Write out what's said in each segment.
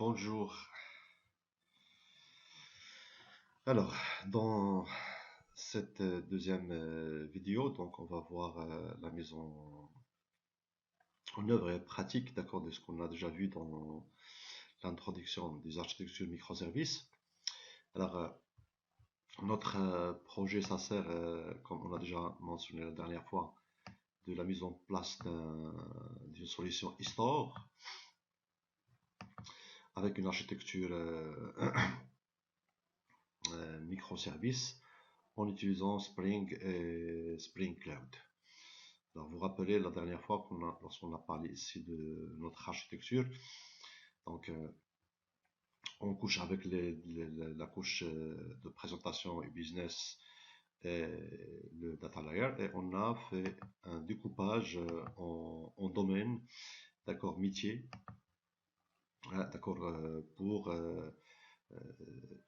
Bonjour. Alors, dans cette deuxième vidéo, donc on va voir la mise en œuvre et pratique, d'accord, de ce qu'on a déjà vu dans l'introduction des architectures microservices. Alors, notre projet, ça sert, comme on a déjà mentionné la dernière fois, de la mise en place d'une solution e-store avec une architecture microservice en utilisant Spring et Spring Cloud. Alors, vous vous rappelez la dernière fois lorsqu'on a parlé ici de notre architecture, donc on couche avec la couche de présentation et business et le data layer, et on a fait un découpage en domaines, d'accord, métier, d'accord, pour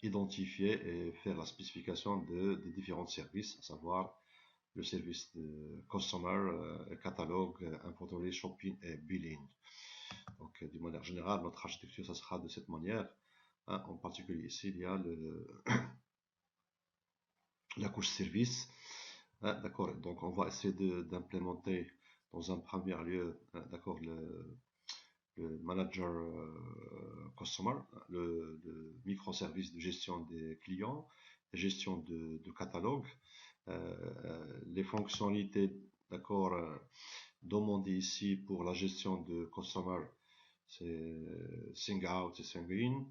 identifier et faire la spécification des différents services, à savoir le service de customer, catalogue, inventory, shopping et billing. Donc, d'une manière générale, notre architecture, ça sera de cette manière. Hein, en particulier ici, il y a la couche service. Hein, d'accord. Donc, on va essayer d'implémenter dans un premier lieu, d'accord, le manager customer, le microservice de gestion des clients, de gestion de catalogue, les fonctionnalités, d'accord, demandées ici pour la gestion de customer, c'est sing out et sing in,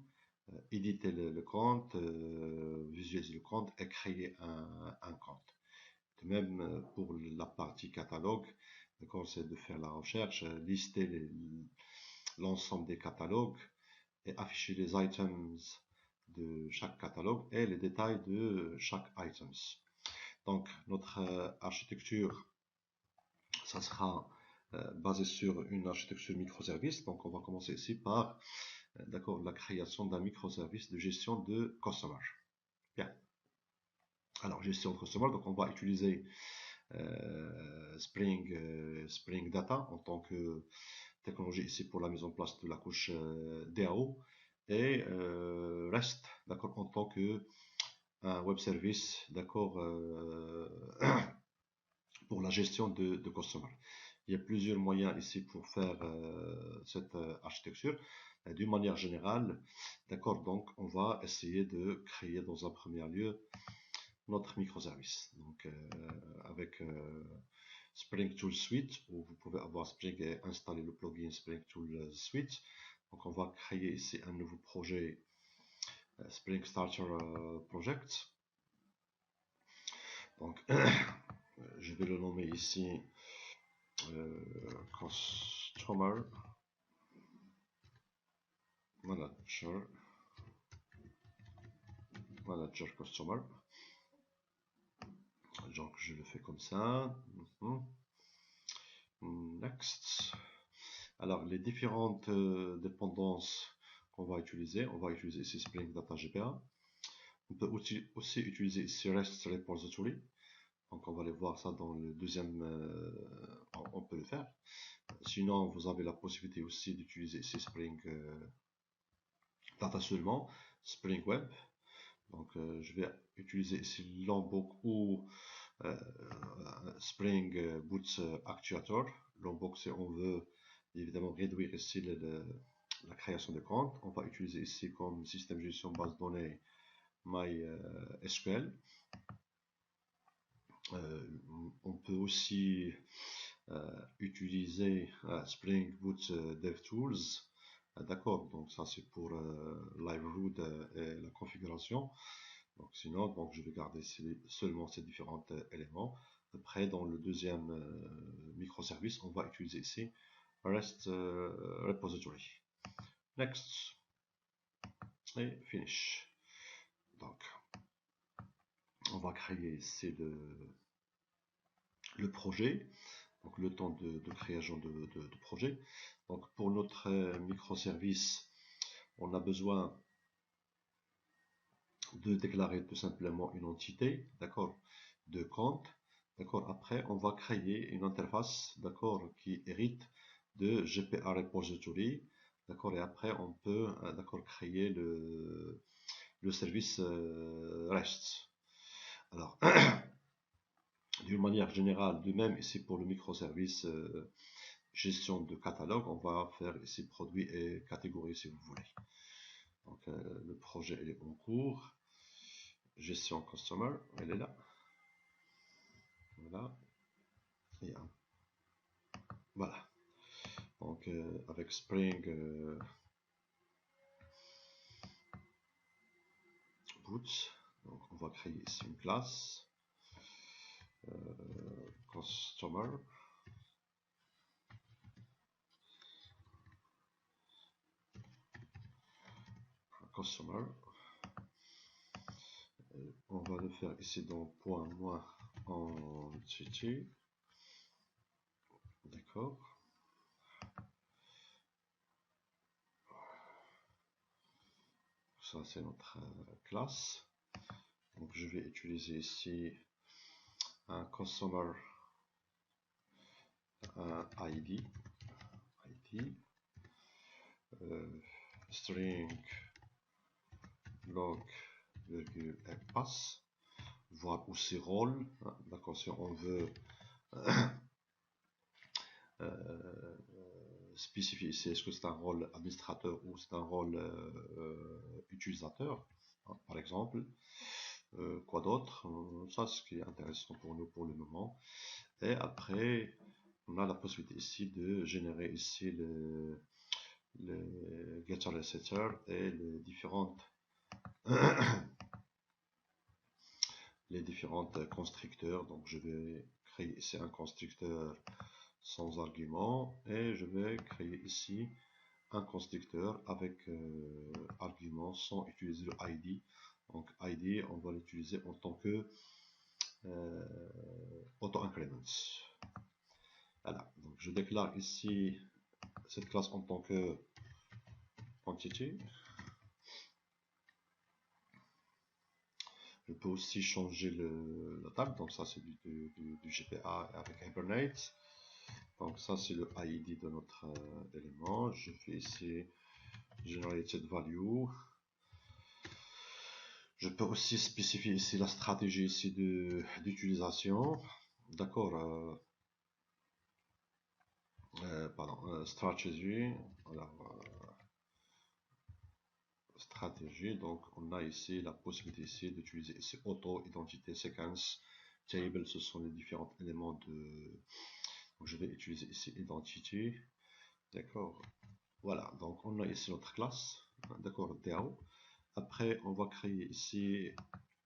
éditer le compte, visualiser le compte et créer un compte. De même pour la partie catalogue, d'accord, c'est de faire la recherche, lister l'ensemble des catalogues et afficher les items de chaque catalogue et les détails de chaque items. Donc, notre architecture, ça sera basé sur une architecture microservice. Donc, on va commencer ici par d'accord, la création d'un microservice de gestion de customer. Bien. Alors, gestion de customer, donc on va utiliser Spring Data en tant que technologie ici pour la mise en place de la couche DAO et REST, d'accord, en tant que un web service, d'accord, pour la gestion de customer. Il y a plusieurs moyens ici pour faire cette architecture. D'une manière générale, d'accord, donc on va essayer de créer dans un premier lieu notre microservice. Donc avec Spring Tool Suite, où vous pouvez avoir Spring et installer le plugin Spring Tool Suite. Donc on va créer ici un nouveau projet Spring Starter Project. Donc je vais le nommer ici Customer Manager Customer. Donc je le fais comme ça. Next. Alors les différentes dépendances qu'on va utiliser, on va utiliser ici Spring Data GPA. On peut aussi utiliser ici REST Repository. Donc on va aller voir ça dans le deuxième, on peut le faire. Sinon vous avez la possibilité aussi d'utiliser ici Spring Data seulement, Spring Web. Donc je vais utiliser ici Lombok ou Spring Boot Actuator. Lombok, c'est on veut évidemment réduire ici la création de compte. On va utiliser ici comme système de gestion base de données MySQL. On peut aussi utiliser Spring Boot DevTools. D'accord, donc ça c'est pour Liveroot et la configuration. Donc sinon, donc je vais garder seulement ces différents éléments. Après, dans le deuxième microservice, on va utiliser ici REST Repository. Next. Et finish. Donc, on va créer ici le projet. Donc, le temps de création de projet. Donc, pour notre microservice, on a besoin de déclarer tout simplement une entité, d'accord, de compte, d'accord. Après, on va créer une interface, d'accord, qui hérite de GPA Repository d'accord, et après on peut d'accord créer le service REST. Alors d'une manière générale, de même ici pour le microservice gestion de catalogue, on va faire ici produits et catégories si vous voulez. Donc le projet est en cours, gestion customer, elle est là, voilà, et voilà. Donc avec Spring Boot, donc on va créer ici une classe customer. Customer. On va le faire ici dans point moins entity. D'accord. Ça c'est notre classe. Donc je vais utiliser ici un customer ID, string log virgule pass, voir aussi rôle. D'accord, si on veut spécifier ici est-ce que c'est un rôle administrateur ou c'est un rôle utilisateur, par exemple. Quoi d'autre? Ça, ce qui est intéressant pour nous pour le moment. Et après, on a la possibilité ici de générer ici le getter et setter et les différentes constructeurs. Donc je vais créer ici un constructeur sans argument et je vais créer ici un constructeur avec argument sans utiliser le ID. Donc ID, on va l'utiliser en tant que auto-increments. Voilà, donc je déclare ici cette classe en tant que quantity. Je peux aussi changer la table, donc ça c'est du GPA avec Hibernate. Donc ça c'est le ID de notre élément. Je fais ici generated value. Je peux aussi spécifier ici la stratégie ici d'utilisation. D'accord. Pardon, stratégie. Alors, stratégie. Donc on a ici la possibilité ici d'utiliser ici auto, identité, séquence, table. Ce sont les différents éléments de. Donc, je vais utiliser ici identity. D'accord. Voilà. Donc on a ici notre classe. D'accord. DAO. Après, on va créer ici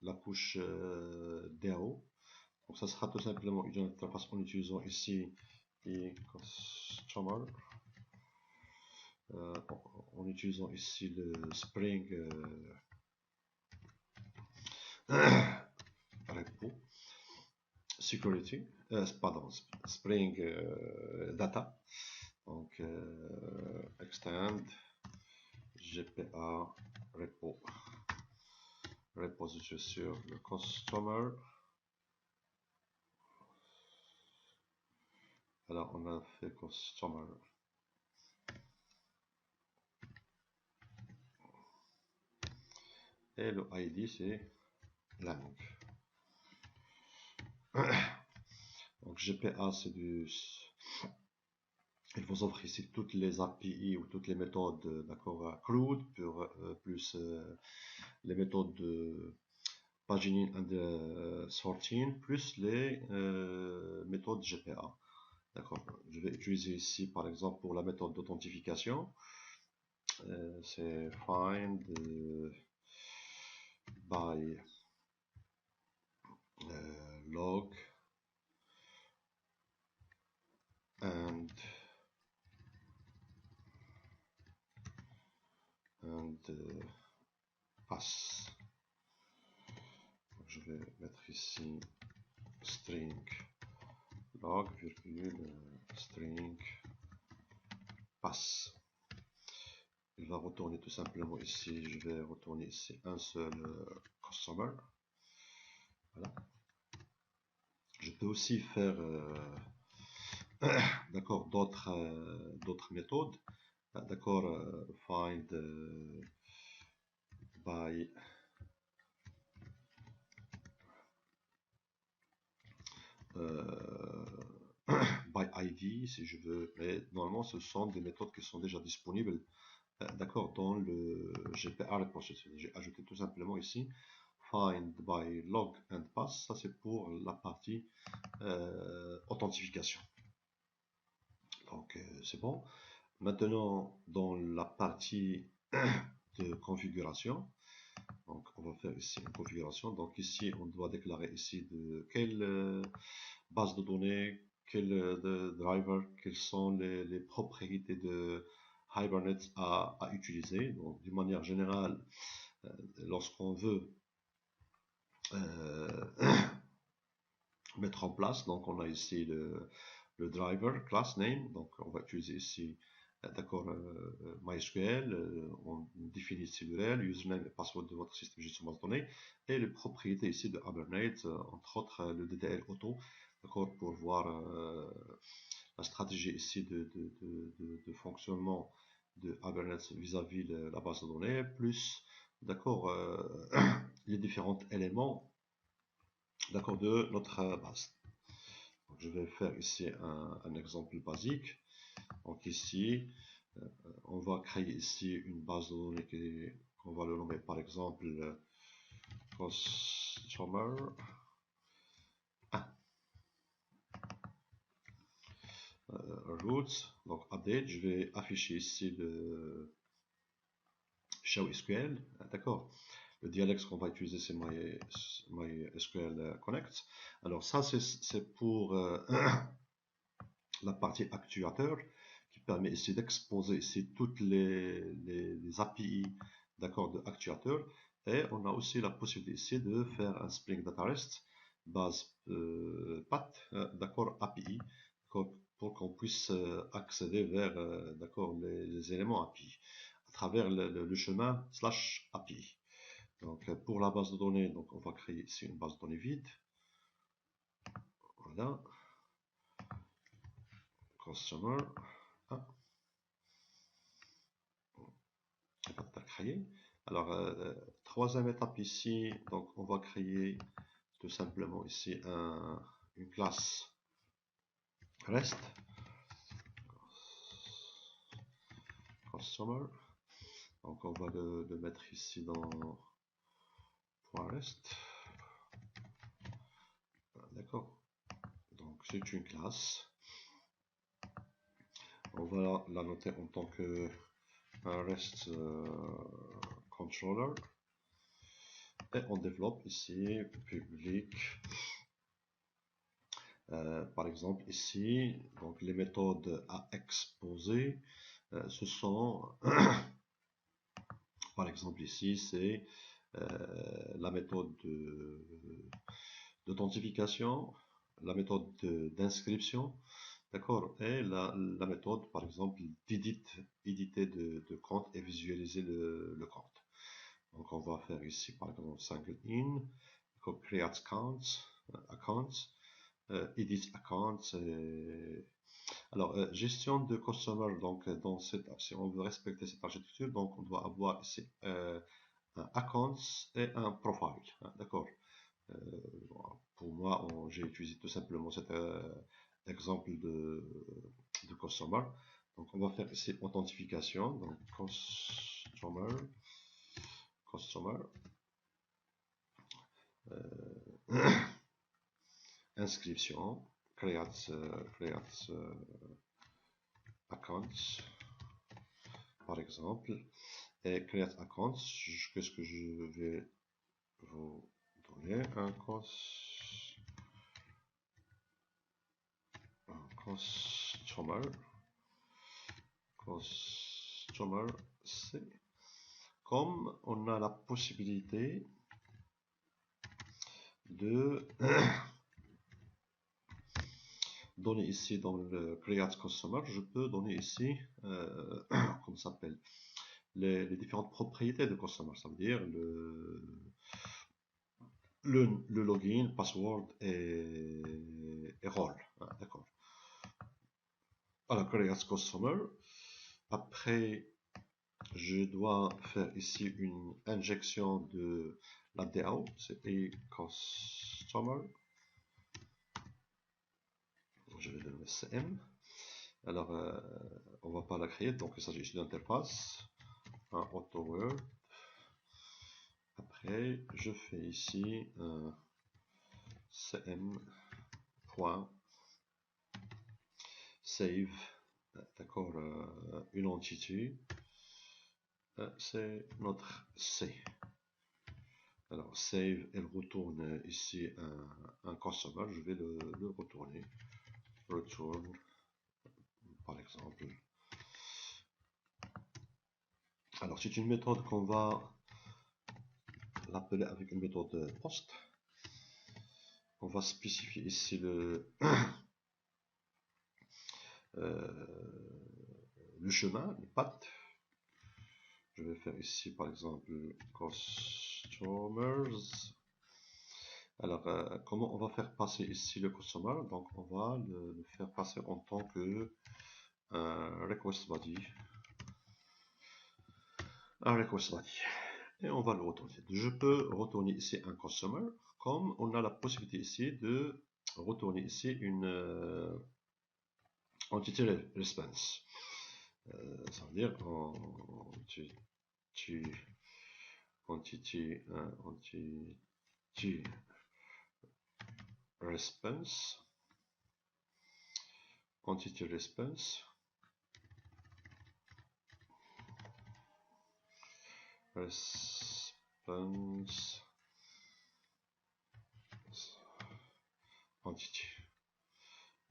la couche DAO. Donc, ça sera tout simplement une interface en utilisant ici les customer, en utilisant ici le Spring repo security, pardon, Spring data. Donc, extend GPA repo. Repository sur le customer. Alors on a fait customer. Et le ID c'est lang. Donc GPA c'est du. Il vous offre ici toutes les API ou toutes les méthodes d'accord CRUD plus les méthodes de pagination and sorting plus les méthodes GPA. D'accord. Je vais utiliser ici par exemple pour la méthode d'authentification. C'est find by log and pass. Donc, je vais mettre ici string log virgule string pass. Il va retourner tout simplement ici, je vais retourner ici un seul customer. Voilà. Je peux aussi faire d'accord d'autres méthodes. d'accord, find by by ID si je veux, mais normalement ce sont des méthodes qui sont déjà disponibles, d'accord, dans le GPR process. J'ai ajouté tout simplement ici find by log and pass, ça c'est pour la partie authentification. Donc c'est bon. Maintenant dans la partie de configuration, donc on va faire ici une configuration. Donc ici on doit déclarer ici de quelle base de données, quel driver, quelles sont les propriétés de Hibernate à utiliser. Donc d'une manière générale, lorsqu'on veut mettre en place, donc on a ici le driver class name, donc on va utiliser ici d'accord, MySQL, on définit ici l'URL, username et password de votre système de gestion de base de données, et les propriétés ici de Hibernate, entre autres le DDL auto, d'accord, pour voir la stratégie ici de fonctionnement de Hibernate vis-à-vis de la base de données, plus d'accord, les différents éléments d'accord, de notre base. Donc, je vais faire ici un exemple basique. Donc ici, on va créer ici une base de données qu'on va le nommer par exemple customer 1. Roots, donc update, je vais afficher ici le show SQL, d'accord. Le dialecte qu'on va utiliser c'est MySQL Connect. Alors ça c'est pour la partie actuateur qui permet ici d'exposer ici toutes les API d'accord de actuateur, et on a aussi la possibilité ici de faire un Spring Data REST base path d'accord API pour qu'on puisse accéder vers d'accord les éléments API à travers le chemin slash API. Donc pour la base de données, donc on va créer ici une base de données vide. Voilà. Customer 1. Pas créer. Alors troisième étape ici, donc on va créer tout simplement ici une classe REST customer. Donc on va le mettre ici dans .rest. D'accord. Donc c'est une classe. On va la noter en tant que un REST controller. Et on développe ici public. Par exemple ici, donc les méthodes à exposer, ce sont par exemple ici c'est la méthode d'authentification, la méthode d'inscription, d'accord, et la méthode par exemple d'éditer de compte et visualiser le compte. Donc on va faire ici par exemple single in, create accounts, edit accounts. Alors gestion de customer, donc dans si on veut respecter cette architecture, donc on doit avoir ici un accounts et un profile, d'accord. Pour moi, j'ai utilisé tout simplement cet exemple de customer. Donc on va faire ici authentification, donc customer inscription, create accounts par exemple, et create accounts, qu'est-ce que je vais vous donner un customer C. Comme on a la possibilité de donner ici dans le create customer, je peux donner ici comment ça s'appelle, les différentes propriétés de customer, ça veut dire le login, password et rôle, d'accord. Alors create customer, Après, je dois faire ici une injection de la DAO, c'est customer. Je vais le nommer CM. Alors, on va pas la créer, donc il s'agit ici d'interface, un AutoWord. Après, je fais ici un cm.save, d'accord, une entité, c'est notre C. Alors, save, elle retourne ici un customer, je vais le retourner. Return, par exemple. Alors, c'est une méthode qu'on va l'appeler avec une méthode post. On va spécifier ici le chemin, le path. Je vais faire ici par exemple customers. Alors, comment on va faire passer ici le customer? Donc, on va le faire passer en tant que request body. Un request body. Et on va le retourner. Je peux retourner ici un customer, comme on a la possibilité ici de retourner ici une entity response. Ça veut dire entity response, entity response, entity,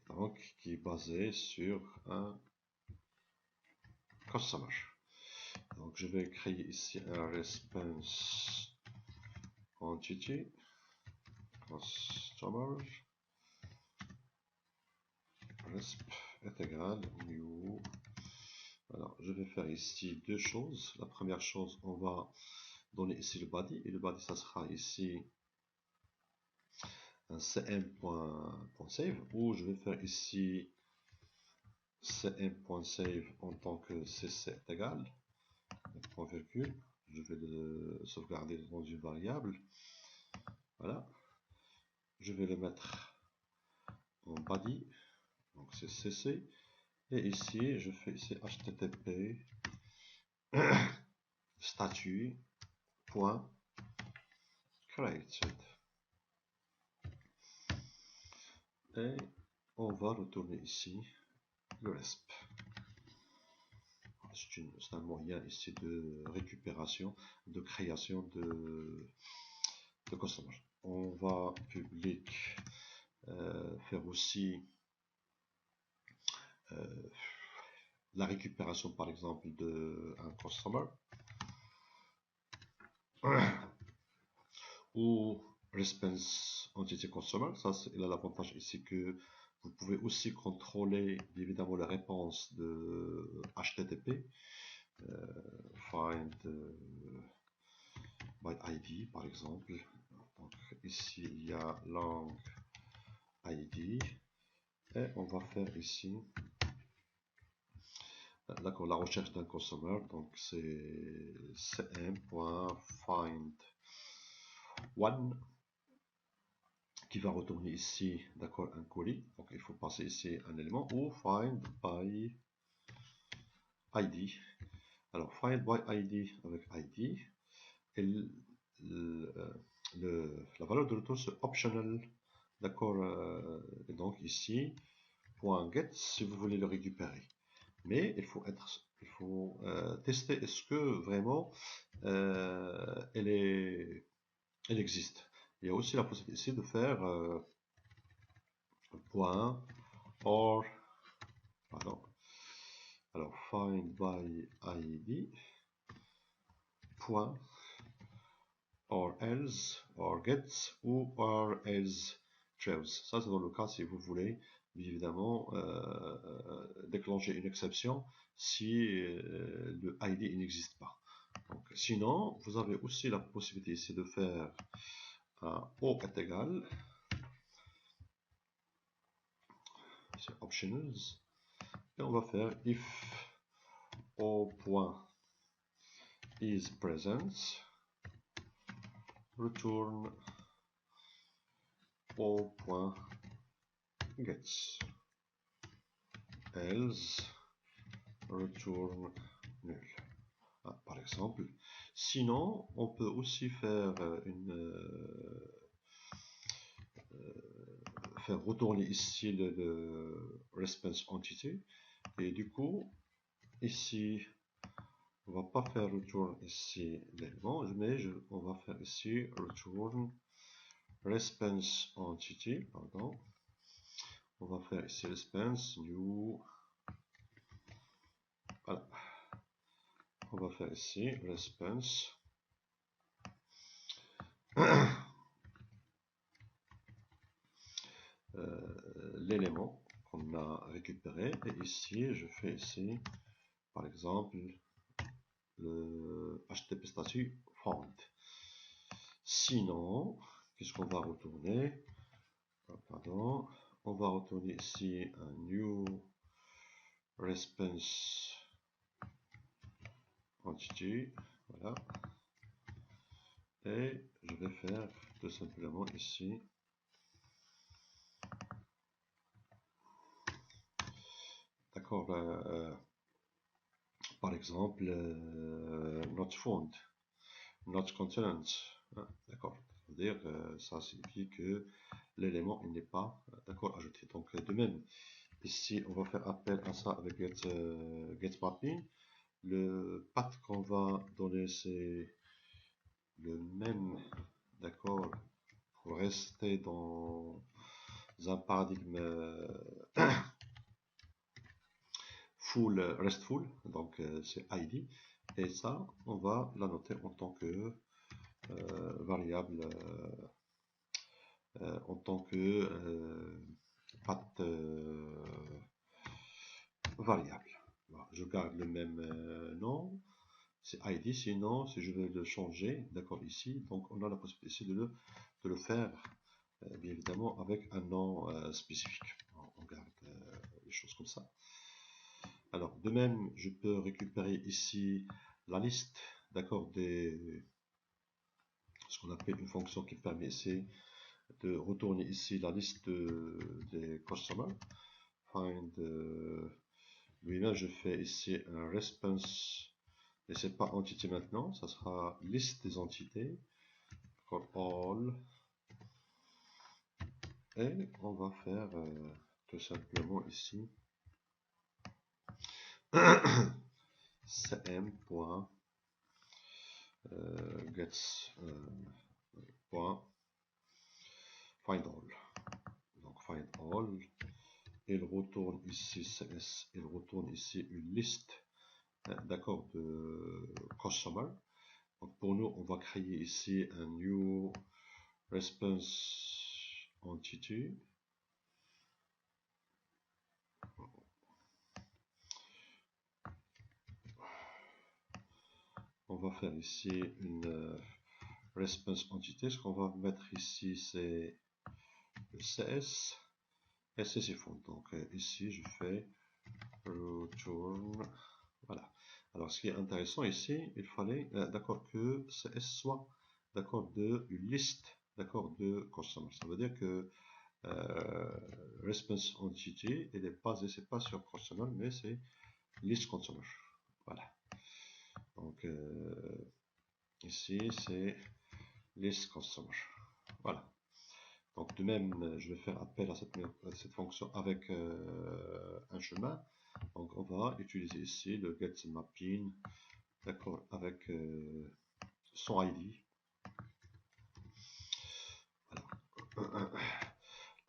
donc qui est basé sur un customer. Donc je vais créer ici un response entity customer resp est égal new. Alors je vais faire ici deux choses. La première chose, on va donner ici le body, et le body ça sera ici un cm.save, où je vais faire ici cm.save en tant que cc est égal point virgule. Je vais le sauvegarder dans une variable. Voilà, je vais le mettre en body, donc c'est cc, et ici je fais ici http statut point created, et on va retourner ici le resp. C'est un moyen ici de récupération, de création de customer. On va public faire aussi la récupération par exemple de un customer ou response entity customer. Ça, il a l'avantage ici que vous pouvez aussi contrôler évidemment la réponse de HTTP. Find by ID par exemple. Donc ici il y a lang ID, et on va faire ici d'accord, la recherche d'un customer. Donc c'est cm.find one qui va retourner ici, d'accord, un colis. Donc il faut passer ici un élément, ou find by ID. Alors find by ID avec ID, et la valeur de retour c'est optional, d'accord, et donc ici point .get si vous voulez le récupérer. Mais il faut tester est-ce que vraiment elle existe. Il y a aussi la possibilité ici de faire point or, pardon, alors find by ID point or else or get ou or else trails. Ça c'est dans le cas si vous voulez évidemment déclencher une exception si le ID n'existe pas. Donc, sinon vous avez aussi la possibilité ici de faire O est égal, c'est optionals, et on va faire if O point is present, return O point gets, else return nul. Ah, par exemple. Sinon, on peut aussi faire faire retourner ici le response entity, et du coup ici on va pas faire return ici l'élément, mais on va faire ici return response entity, pardon. On va faire ici response new, voilà. On va faire ici response l'élément qu'on a récupéré, et ici je fais ici par exemple le HTTP statut found. Sinon, qu'est-ce qu'on va retourner? Pardon, on va retourner ici un new response entity, voilà, et je vais faire tout simplement ici d'accord, par exemple not found, not content, hein, d'accord, c'est-à-dire ça signifie que l'élément il n'est pas d'accord ajouté. Donc de même ici on va faire appel à ça avec get mapping. Le path qu'on va donner c'est le même, d'accord, pour rester dans un paradigme full restful, donc c'est ID, et ça on va la noter en tant que variable, en tant que path variable. Voilà, je garde le même nom, c'est ID, sinon si je veux le changer, d'accord, ici, donc on a la possibilité de le faire bien évidemment avec un nom spécifique. On garde les choses comme ça. Alors de même je peux récupérer ici la liste, d'accord, ce qu'on appelle une fonction qui permet ici de retourner ici la liste des customers. Find lui-même je fais ici un response, et c'est pas entité maintenant, ça sera liste des entités, all, et on va faire tout simplement ici cm.gets find all. Donc find all, il retourne ici cs, il retourne ici une liste, d'accord, de customer. Donc pour nous on va créer ici un new response entity. On va faire ici une response entité. Ce qu'on va mettre ici c'est le CS, et c'est fond. Donc ici je fais return, voilà. Alors ce qui est intéressant ici, il fallait d'accord que CS soit d'accord de une liste, d'accord, de customers. Ça veut dire que response entity, elle est basée, c'est pas sur customer, mais c'est list customer. Voilà. Donc ici c'est list customer. Voilà. Donc de même, je vais faire appel à cette fonction avec un chemin. Donc on va utiliser ici le get mapping, d'accord, avec son ID. Voilà.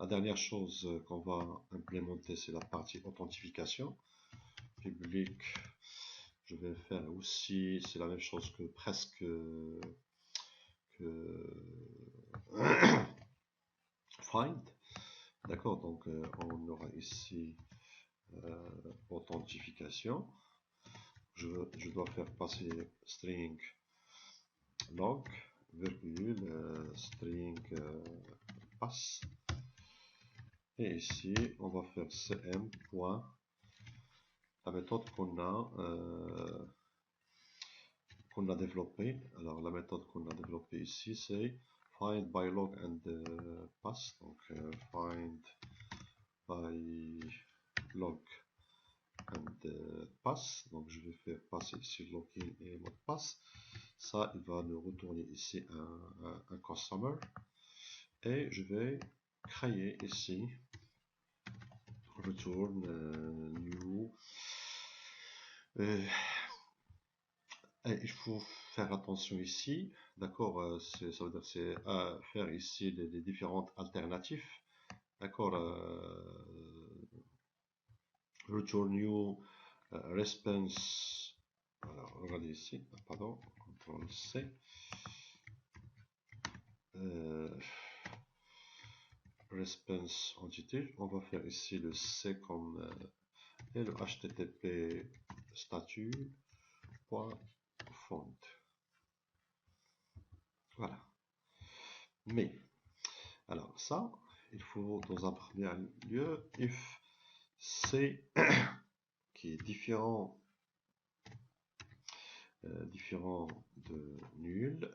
La dernière chose qu'on va implémenter, c'est la partie authentification. Public, je vais faire aussi, c'est la même chose que presque find. D'accord, donc on aura ici authentification. Je dois faire passer string log, virgule, string pass. Et ici, on va faire cm. la méthode qu'on a développée. Alors la méthode qu'on a développée ici, c'est find by log and pass. Donc find by log and pass. Donc je vais faire passer ici login et mot de passe. Ça, il va nous retourner ici un customer. Et je vais créer ici return new. Et il faut faire attention ici, d'accord, ça veut dire c'est faire ici les différentes alternatives, d'accord, return new response, alors regardez ici, pardon, CTRL C, response entity, on va faire ici le C comme et le HTTP statut.font. Voilà. Mais, alors ça, il faut dans un premier lieu, if C qui est différent de nul,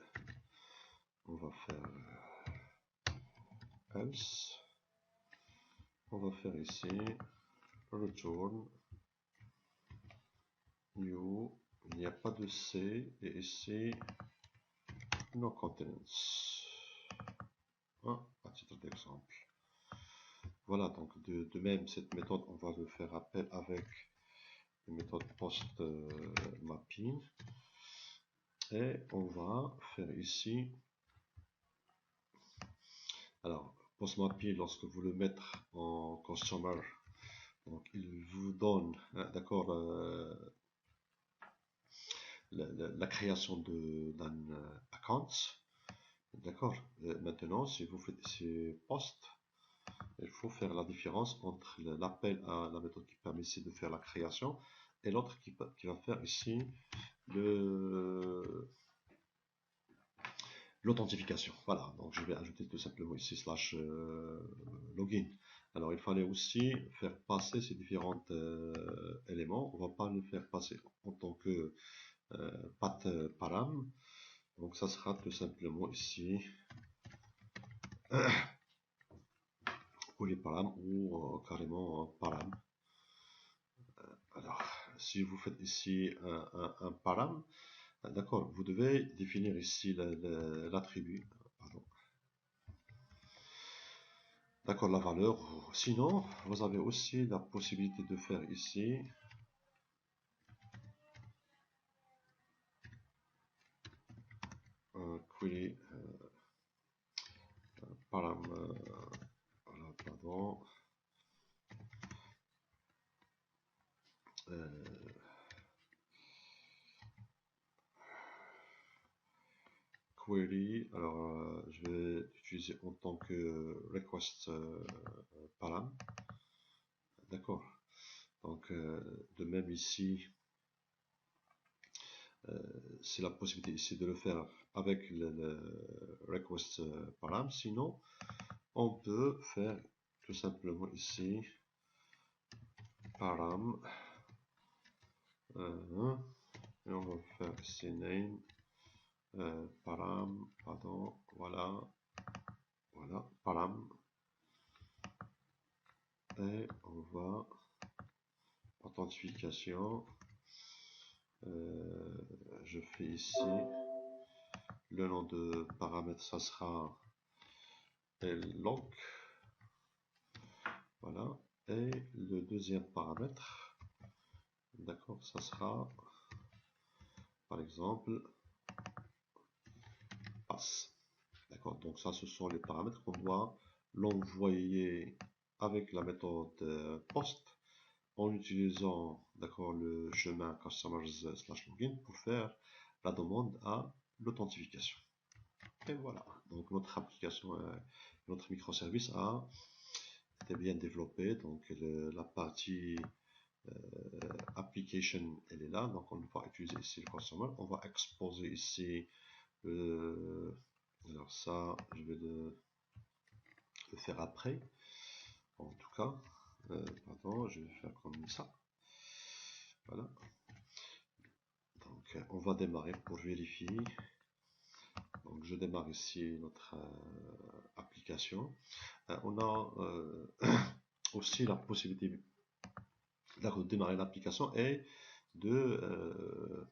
on va faire else, on va faire ici return new, il n'y a pas de C, et ici no contents, à titre d'exemple. Voilà, donc de même cette méthode on va le faire appel avec une méthode post mapping, et on va faire ici, alors post mapping, lorsque vous le mettez en customer, donc il vous donne d'accord la création d'un account, d'accord. Maintenant si vous faites ici post, il faut faire la différence entre l'appel à la méthode qui permet ici de faire la création et l'autre qui va faire ici l'authentification. Voilà, donc je vais ajouter tout simplement ici slash login. Alors il fallait aussi faire passer ces différents éléments. On va pas le faire passer en tant que path param. Donc ça sera tout simplement ici ou les param ou carrément param. Alors si vous faites ici un param, d'accord, vous devez définir ici l'attribut, d'accord, la valeur. Sinon, vous avez aussi la possibilité de faire ici un query param, voilà, pardon, query, alors je vais utiliser en tant que request param, d'accord. Donc de même ici, c'est la possibilité ici de le faire avec le request param. Sinon on peut faire tout simplement ici param et on va faire ici name param, pardon, voilà, param, et on va authentification, je fais ici le nom de paramètre, ça sera log, voilà, et le deuxième paramètre, d'accord, ça sera par exemple pass, d'accord. Donc ça, ce sont les paramètres qu'on doit l'envoyer avec la méthode post en utilisant, d'accord, le chemin customers/login pour faire la demande à l'authentification. Et voilà, donc notre application, notre microservice a été bien développé. Donc la partie application, elle est là. Donc on va utiliser ici le customer. On va exposer ici alors ça, je vais le faire après. En tout cas, pardon, je vais faire comme ça. Voilà. Donc, on va démarrer pour vérifier. Donc, je démarre ici notre application. On a aussi la possibilité de démarrer l'application et de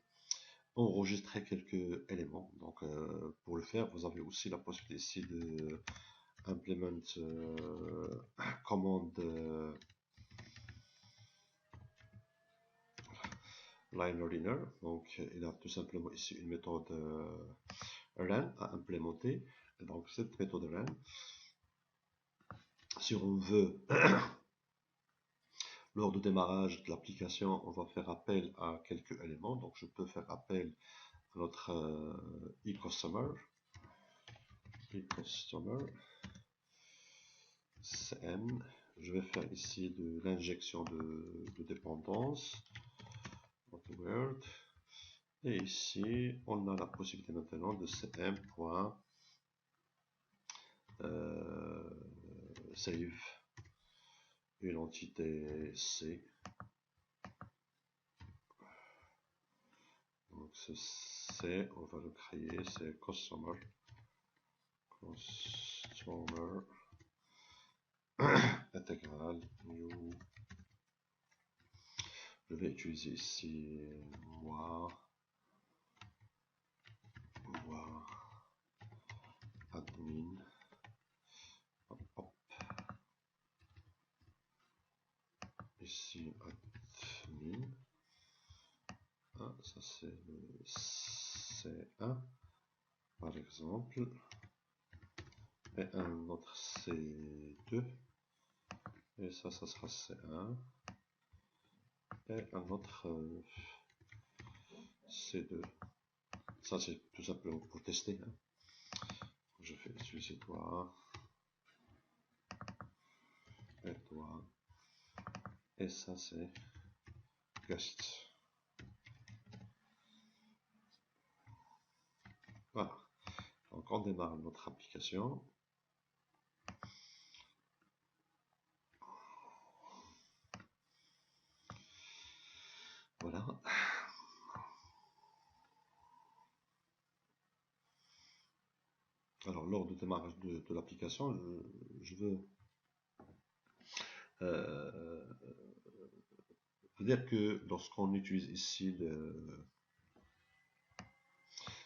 enregistrer quelques éléments. Donc, pour le faire, vous avez aussi la possibilité ici de implement commande line-learner. Donc, il a tout simplement ici une méthode run à implémenter. Et donc, cette méthode run, si on veut, lors du démarrage de l'application, on va faire appel à quelques éléments. Donc, je peux faire appel à notre e-customer, CM. Je vais faire ici de l'injection de dépendance. Word. Et ici, on a la possibilité maintenant de save une entité C. Donc ce C, on va le créer, c'est customer intégral new. Je vais utiliser ici moi admin. Hop, hop. Ici admin. Ah, ça c'est le C1 par exemple. Et un autre C2. Et ça sera C1. Et un autre C2. Ça, c'est tout simplement pour tester. Hein. Je fais utiliser toi. Et toi. Et ça, c'est guest. Voilà. Donc, on démarre notre application. Voilà. Alors, lors du démarrage de l'application, je veux dire que lorsqu'on utilise ici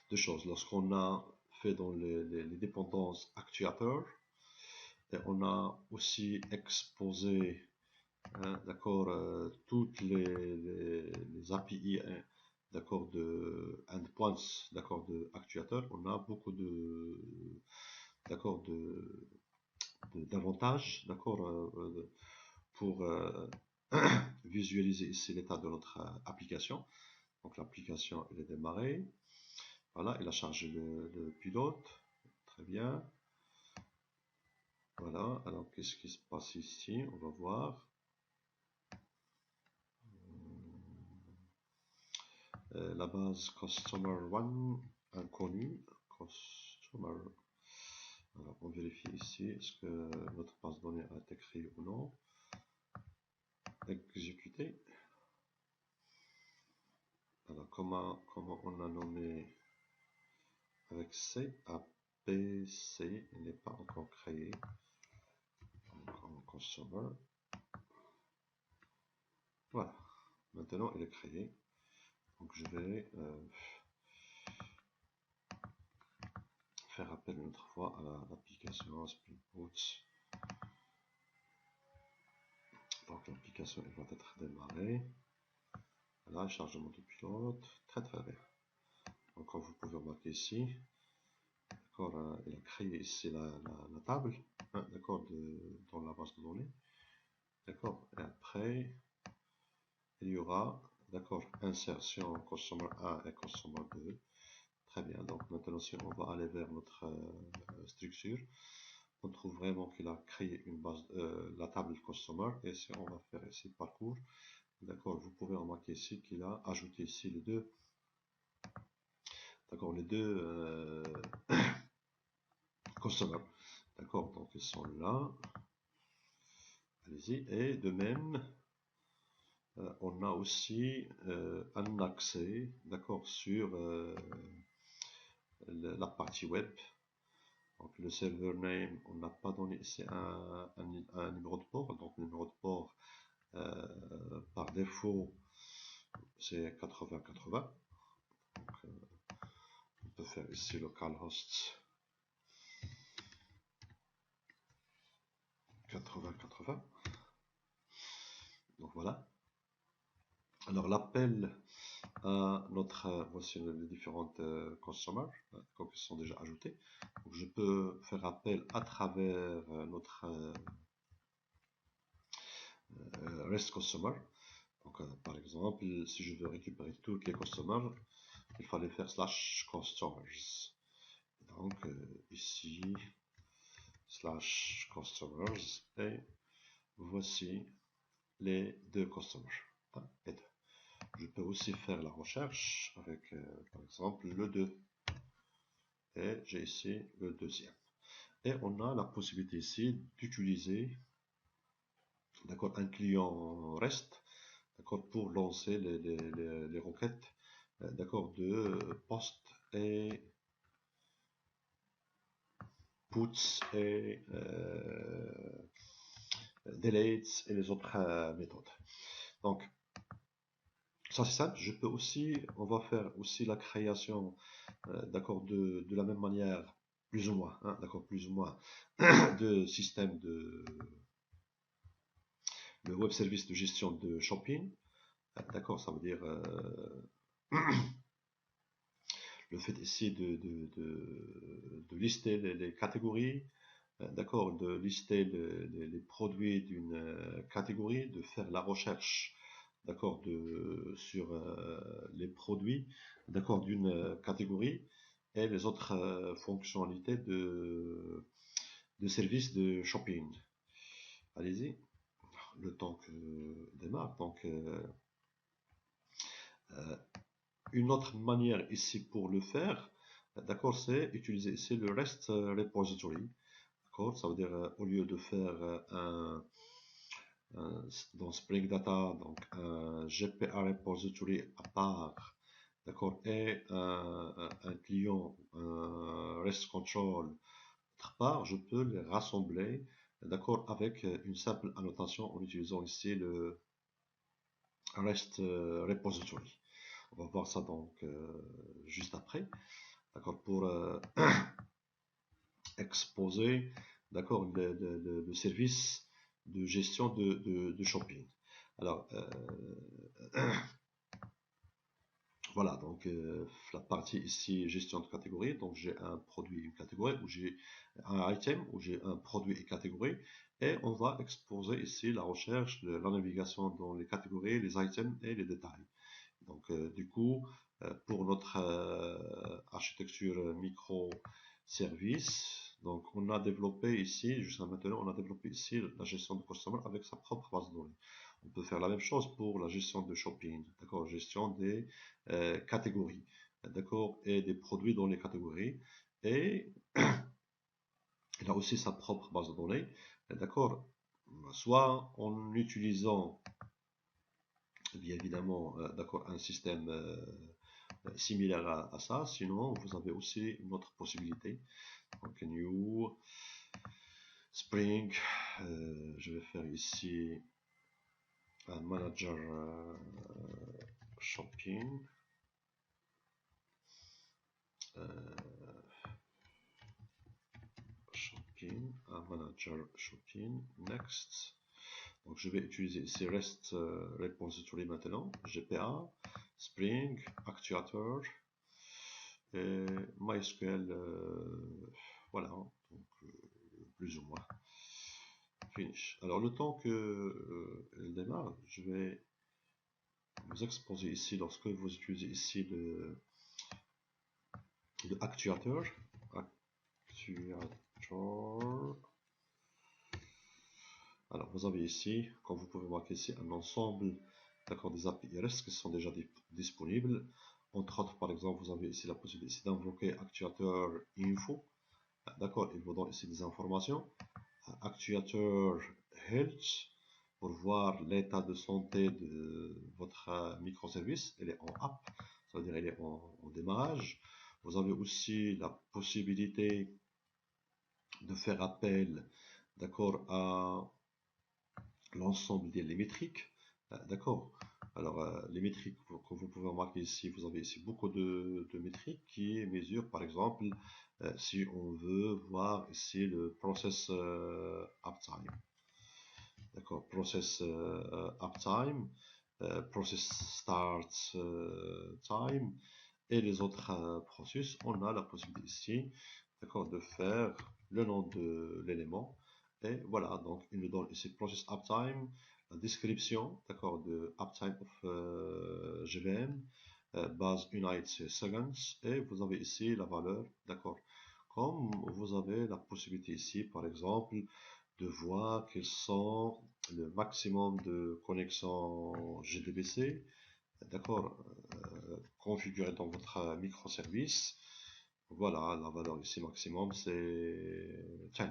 deux choses, lorsqu'on a fait dans les dépendances actuateurs, et on a aussi exposé d'accord, toutes les API d'accord de endpoints d'accord de actuateurs, on a beaucoup de d'accord d'avantages d'accord pour visualiser ici l'état de notre application. Donc l'application elle est démarrée. Voilà, il a chargé le pilote. Très bien. Voilà, alors qu'est-ce qui se passe ici? On va voir. La base customer 1 inconnue. Customer. Alors on vérifie ici est-ce que notre base de données a été créée ou non. Exécuter. Alors comment on a nommé avec C, APC, il n'est pas encore créé. Donc en customer. Voilà. Maintenant il est créé. Donc je vais faire appel une autre fois à l'application Spring Boot. Donc l'application va être démarrée. Voilà, chargement de pilote. Très bien. Donc comme vous pouvez remarquer ici, d'accord, il a créé ici la table, hein, d'accord, dans la base de données. D'accord, et après, il y aura, d'accord, insertion customer 1 et customer 2. Très bien, donc maintenant si on va aller vers notre structure, on trouve vraiment qu'il a créé une base, la table customer, et si on va faire ici parcours, d'accord, vous pouvez remarquer ici qu'il a ajouté ici les deux, d'accord, les deux customers, d'accord, donc ils sont là, allez-y, et de même, on a aussi un accès, d'accord, sur la partie web. Donc le server name, on n'a pas donné ici un numéro de port. Donc le numéro de port par défaut c'est 8080. Donc on peut faire ici localhost 8080. Donc voilà. Alors l'appel à notre, voici les différentes consommateurs qui sont déjà ajoutés. Donc, je peux faire appel à travers notre REST customer. Donc par exemple, si je veux récupérer tous les customers, il fallait faire /customers. Donc ici /customers et voici les deux customers. Et deux. Je peux aussi faire la recherche avec par exemple le 2 et j'ai ici le deuxième. Et on a la possibilité ici d'utiliser un client REST pour lancer les requêtes de post et puts et deletes et les autres méthodes. Donc ça c'est simple. Je peux aussi, on va faire aussi la création de la même manière plus ou moins, plus ou moins de système de web service de gestion de shopping. D'accord, ça veut dire le fait ici de lister les catégories, d'accord, de lister les produits d'une catégorie, de faire la recherche, d'accord, sur les produits, d'accord, d'une catégorie et les autres fonctionnalités de service de shopping. Allez-y, le temps que démarre. Donc une autre manière ici pour le faire, d'accord, c'est utiliser ici le REST repository. D'accord, ça veut dire au lieu de faire dans Spring Data, donc un GPA repository à part, d'accord, et un client, un REST control autre part, je peux les rassembler, d'accord, avec une simple annotation en utilisant ici le REST repository. On va voir ça donc juste après, d'accord, pour exposer, d'accord, le service de gestion de shopping. Alors voilà, donc la partie ici gestion de catégorie. Donc j'ai un produit, une catégorie, où j'ai un item, où j'ai un produit et catégorie, et on va exposer ici la recherche, la navigation dans les catégories, les items et les détails. Donc du coup, pour notre architecture microservice, donc on a développé ici, jusqu'à maintenant, on a développé ici la gestion de customer avec sa propre base de données. On peut faire la même chose pour la gestion de shopping, d'accord, gestion des catégories, d'accord, et des produits dans les catégories. Et il a aussi sa propre base de données, d'accord, soit en utilisant bien évidemment d'accord un système similaire à ça, sinon vous avez aussi une autre possibilité. Donc new Spring, je vais faire ici un manager shopping, un manager shopping, next. Donc je vais utiliser ici REST repository maintenant, GPA, Spring, Actuator et MySQL, voilà, donc plus ou moins. Finish. Alors le temps que elle démarre, je vais vous exposer ici lorsque vous utilisez ici le actuateur. Alors vous avez ici, comme vous pouvez marquer ici, un ensemble des API REST qui sont déjà disponibles. Entre autres, par exemple, vous avez ici la possibilité d'invoquer actuateur info. D'accord, il vous donne ici des informations. Actuateur health. pour voir l'état de santé de votre microservice. Elle est en app, ça veut dire elle est en démarrage. Vous avez aussi la possibilité de faire appel, d'accord, à l'ensemble des métriques, d'accord. Alors, les métriques, comme vous pouvez remarquer ici, vous avez ici beaucoup de métriques qui mesurent, par exemple, si on veut voir ici le process uptime, d'accord, process uptime, process start time et les autres processus. On a la possibilité ici, d'accord, de faire le nom de l'élément. Et voilà, donc il nous donne ici process uptime, la description, d'accord, de uptime of GVM, base unit seconds, et vous avez ici la valeur, d'accord. Comme vous avez la possibilité ici, par exemple, de voir quels sont le maximum de connexions JDBC, d'accord, configuré dans votre microservice. Voilà, la valeur ici maximum c'est 10.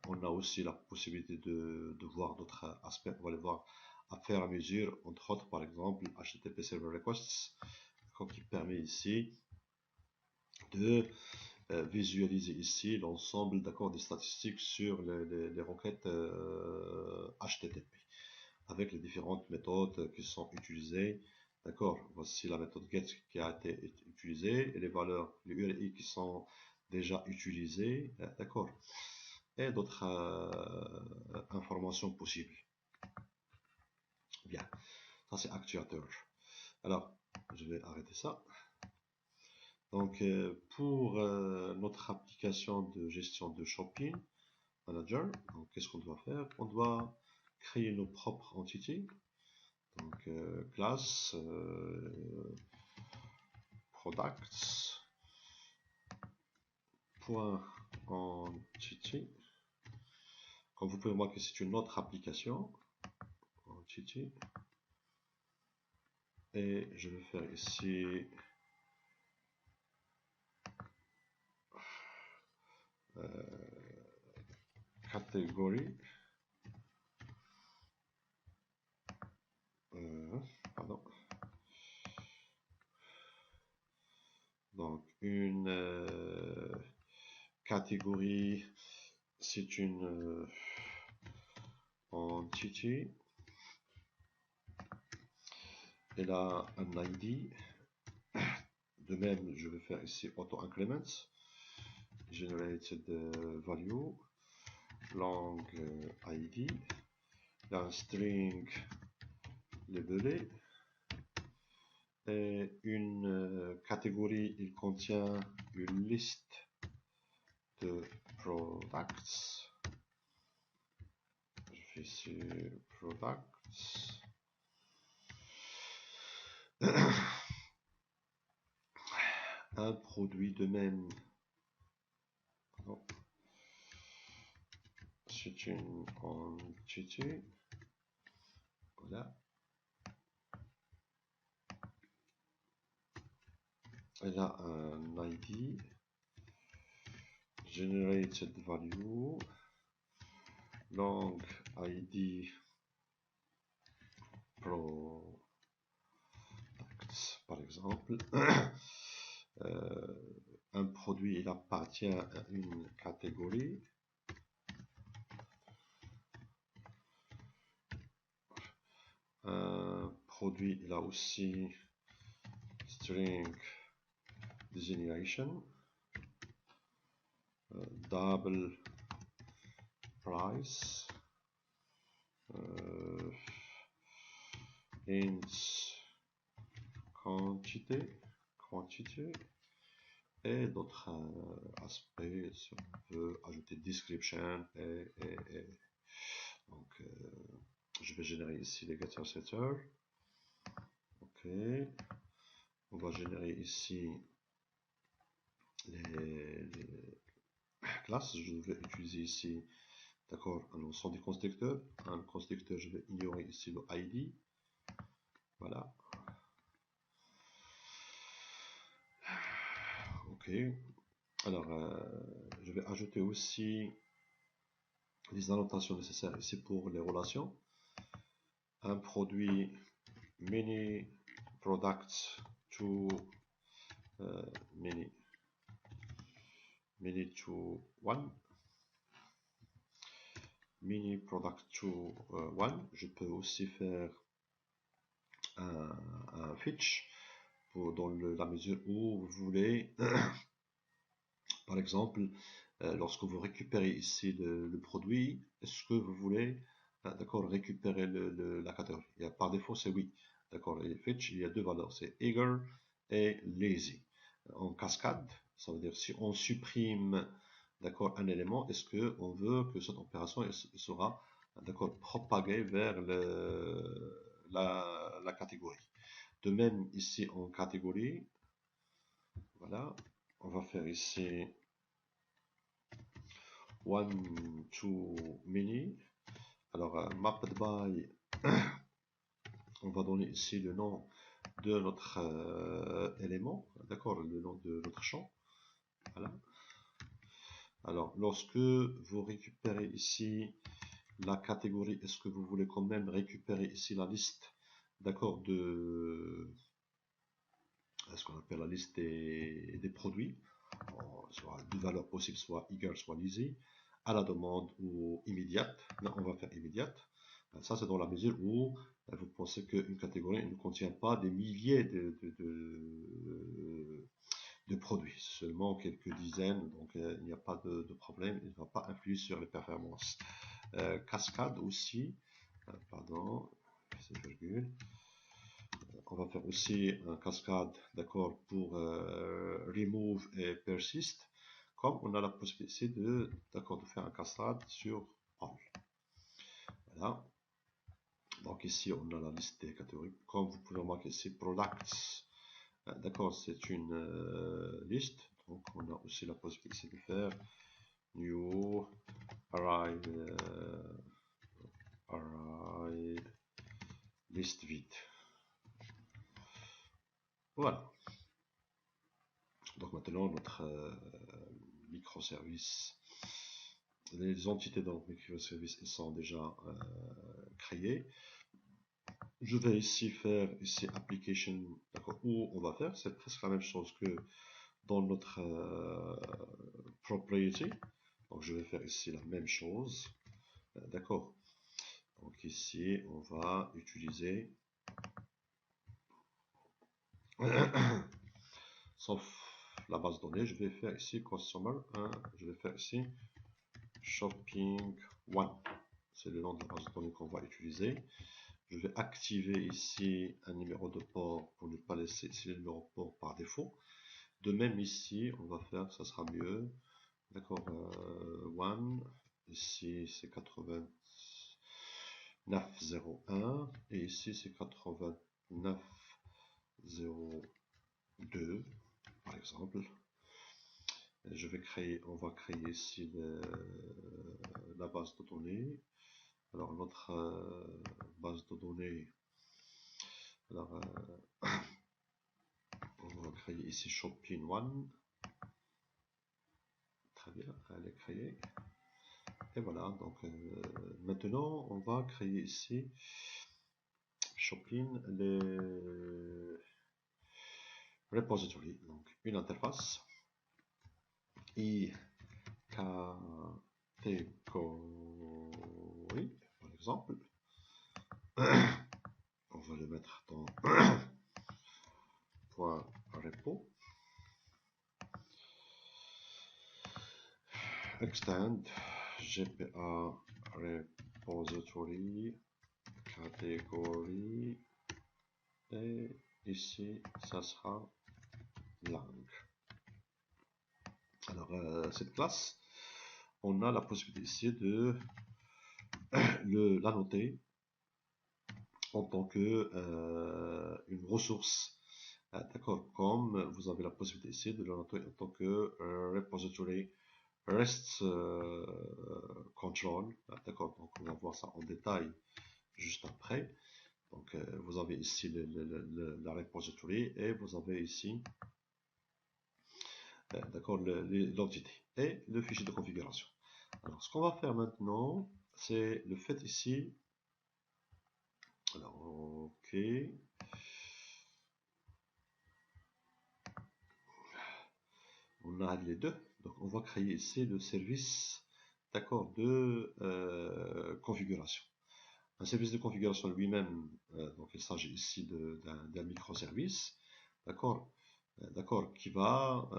On a aussi la possibilité de voir d'autres aspects. On va les voir à faire à mesure, entre autres, par exemple, HTTP Server Requests, qui permet ici de visualiser ici l'ensemble des statistiques sur les requêtes HTTP avec les différentes méthodes qui sont utilisées. D'accord, voici la méthode get qui a été utilisée et les valeurs, les URI qui sont déjà utilisées, d'accord, et d'autres informations possibles. Bien, ça c'est actuateur. Alors, je vais arrêter ça. Donc, pour notre application de gestion de shopping manager, qu'est-ce qu'on doit faire? On doit créer nos propres entités. Donc, classe, products, point entity. Comme vous pouvez voir que c'est une autre application, entity. Et je vais faire ici catégorie. Pardon. Donc, une catégorie, c'est une entity. Elle a un ID. De même, je vais faire ici auto-increment, generated value, long ID, un string labelé, et une catégorie, il contient une liste de products. Je fais ici products. Un produit de même, c'est une entité, voilà. Elle a un ID, generated value, long ID products, par exemple. Un produit, il appartient à une catégorie. Un produit, il a aussi string designation, double price, int quantity, et d'autres aspects, si on veut ajouter description et. Donc, je vais générer ici les getter setter. Ok. On va générer ici les classes. Je vais utiliser ici, d'accord, un ensemble des constructeurs. Un constructeur, je vais ignorer ici le ID. Voilà. Ok. Alors, je vais ajouter aussi les annotations nécessaires ici pour les relations. un produit many products to many to one, mini product to one. Je peux aussi faire un fetch dans la mesure où vous voulez, par exemple, lorsque vous récupérez ici le produit, est-ce que vous voulez d'accord, récupérer la catégorie? Par défaut, c'est oui. D'accord, et fetch, il y a deux valeurs, c'est eager et lazy. En cascade, ça veut dire si on supprime d'accord, un élément, est-ce qu'on veut que cette opération sera d'accord, propagée vers la catégorie. De même, ici en catégorie, voilà, on va faire ici one to many. Alors, mapped by, on va donner ici le nom de notre élément, d'accord, le nom de notre champ. Voilà. Alors, lorsque vous récupérez ici la catégorie, est-ce que vous voulez quand même récupérer ici la liste, d'accord, de ce qu'on appelle la liste des produits, soit deux valeurs possibles, soit eager, soit lazy, à la demande ou immédiate. Là, on va faire immédiate. Ça, c'est dans la mesure où vous pensez qu'une catégorie ne contient pas des milliers de produits, seulement quelques dizaines, donc il n'y a pas de problème, il ne va pas influer sur les performances. Cascade aussi, pardon, c'est virgule. On va faire aussi un cascade, d'accord, pour remove et persist, comme on a la possibilité de faire un cascade sur all. Voilà. Donc ici, on a la liste des catégories. Comme vous pouvez remarquer ici, products, d'accord, c'est une liste. Donc on a aussi la possibilité de faire new array list vide. Voilà. Donc maintenant, notre microservice, les entités dans le microservice sont déjà créées. Je vais ici faire ici application, d'accord, où on va faire, c'est presque la même chose que dans notre propriety. Donc je vais faire ici la même chose, d'accord. Donc ici, on va utiliser sauf la base de données, je vais faire ici customer 1, je vais faire ici shopping 1, c'est le nom de la base de données qu'on va utiliser. Je vais activer ici un numéro de port pour ne pas laisser ici le numéro de port par défaut. De même ici, on va faire, ça sera mieux, d'accord, 1, ici c'est 8901 et ici c'est 8902 par exemple. Je vais créer, on va créer ici la base de données. Alors notre base de données, alors on va créer ici shopping 1. Très bien, elle est créée. Et voilà, donc maintenant on va créer ici shopping les repository, donc une interface et catégorie par exemple. On va le mettre dans point repo, extend GPA repository catégorie et ici ça sera langue. Alors cette classe, on a la possibilité ici de la noter en tant que une ressource. D'accord, comme vous avez la possibilité ici de la noter en tant que repository rest control. D'accord, donc on va voir ça en détail juste après. Donc vous avez ici la repository et vous avez ici d'accord, l'entité et le fichier de configuration. Alors ce qu'on va faire maintenant, c'est le fait ici Alors, ok. On a les deux. Donc, on va créer ici le service, d'accord, de configuration. Un service de configuration lui-même, donc il s'agit ici d'un microservice, d'accord, qui va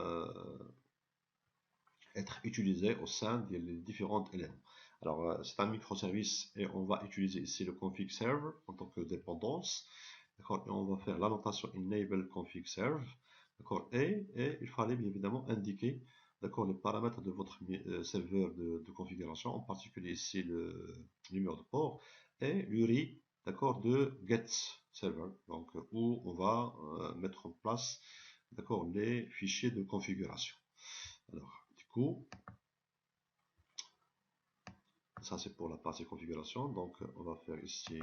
être utilisé au sein des différents éléments. Alors, c'est un microservice et on va utiliser ici le config server en tant que dépendance, d'accord, et on va faire l'annotation enable config serve, d'accord, et il fallait bien évidemment indiquer, d'accord, les paramètres de votre serveur de configuration, en particulier ici le numéro de port et l'URI, d'accord, de get server, donc où on va mettre en place, d'accord, les fichiers de configuration. Alors, du coup, ça c'est pour la partie configuration. Donc, on va faire ici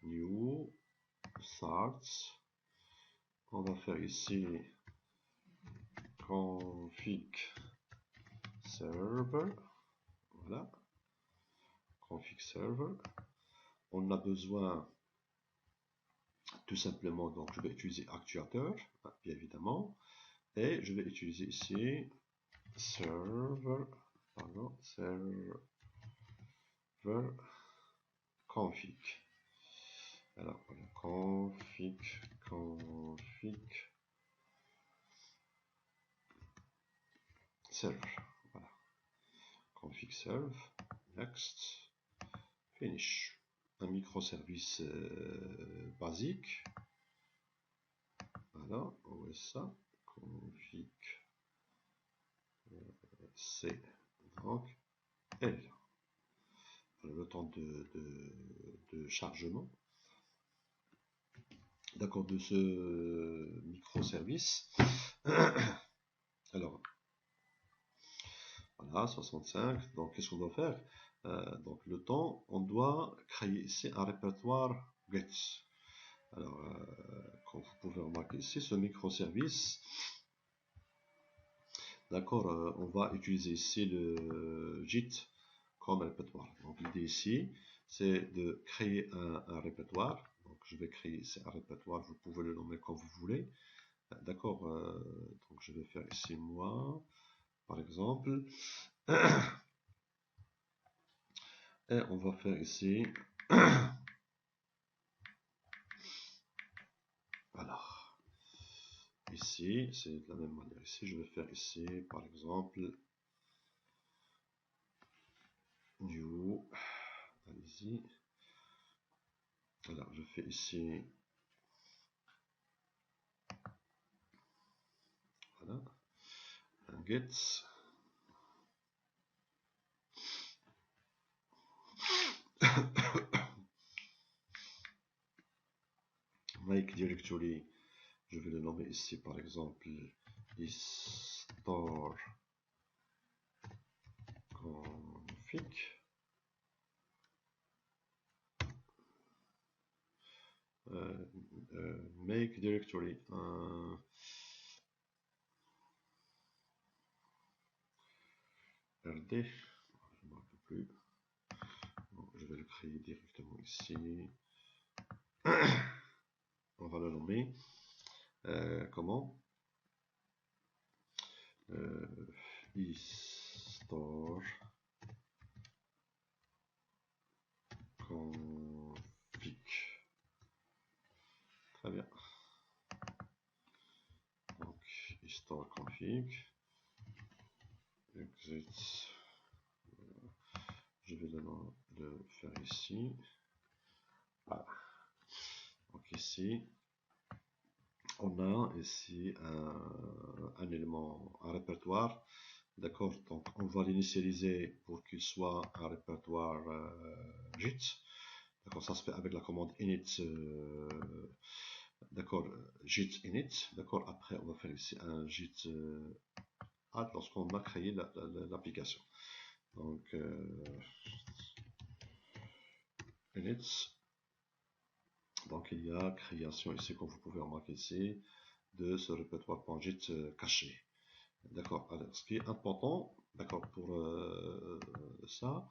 new start. On va faire ici config server. Voilà, config server. On a besoin tout simplement, donc je vais utiliser actuateur, bien évidemment, et je vais utiliser ici server, pardon, server config. Alors voilà, config serve. Voilà, config serve, next, finish. Un microservice basique. Voilà, on voit ça. Config C, donc L. Le temps de chargement, d'accord, de ce microservice. Alors, voilà, 65. Donc, qu'est-ce qu'on doit faire? Donc, le temps, on doit créer ici un répertoire get. Alors, comme vous pouvez remarquer ici, ce microservice, d'accord, on va utiliser ici le JIT comme répertoire. Donc, l'idée ici, c'est de créer un répertoire. Donc, je vais créer ici un répertoire, vous pouvez le nommer comme vous voulez. D'accord, donc je vais faire ici moi, par exemple. Et on va faire ici. Alors, ici, c'est de la même manière. Ici, je vais faire ici, par exemple, new. Allez-y. Alors, je fais ici. Voilà. Un get. Make directory. Je vais le nommer ici, par exemple, store config. Make directory. RD. Je ne me rappelle plus. Bon, je vais le créer directement ici. On va le nommer. Comment? Store config. Très bien. Donc, store config. Exit. Je vais le faire ici. Voilà. Donc ici, on a ici un élément, un répertoire. D'accord, donc on va l'initialiser pour qu'il soit un répertoire JIT. D'accord, ça se fait avec la commande init. D'accord, JIT init. D'accord, après on va faire ici un JIT add lorsqu'on a créé l'application. Donc init. Donc il y a création ici, comme vous pouvez remarquer ici, de ce répertoire.JIT caché. D'accord, alors ce qui est important, d'accord, pour ça,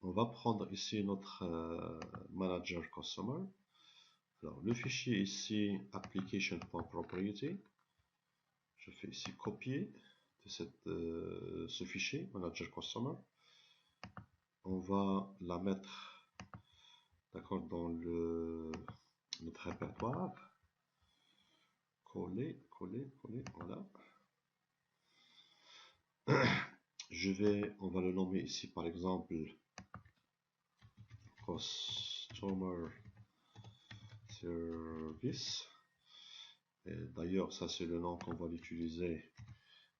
on va prendre ici notre manager customer. Alors, le fichier ici, application.propriety, je fais ici copier de ce fichier, manager customer. On va la mettre, d'accord, dans notre répertoire. Coller, voilà. On va le nommer ici par exemple Customer Service. D'ailleurs, ça c'est le nom qu'on va l'utiliser,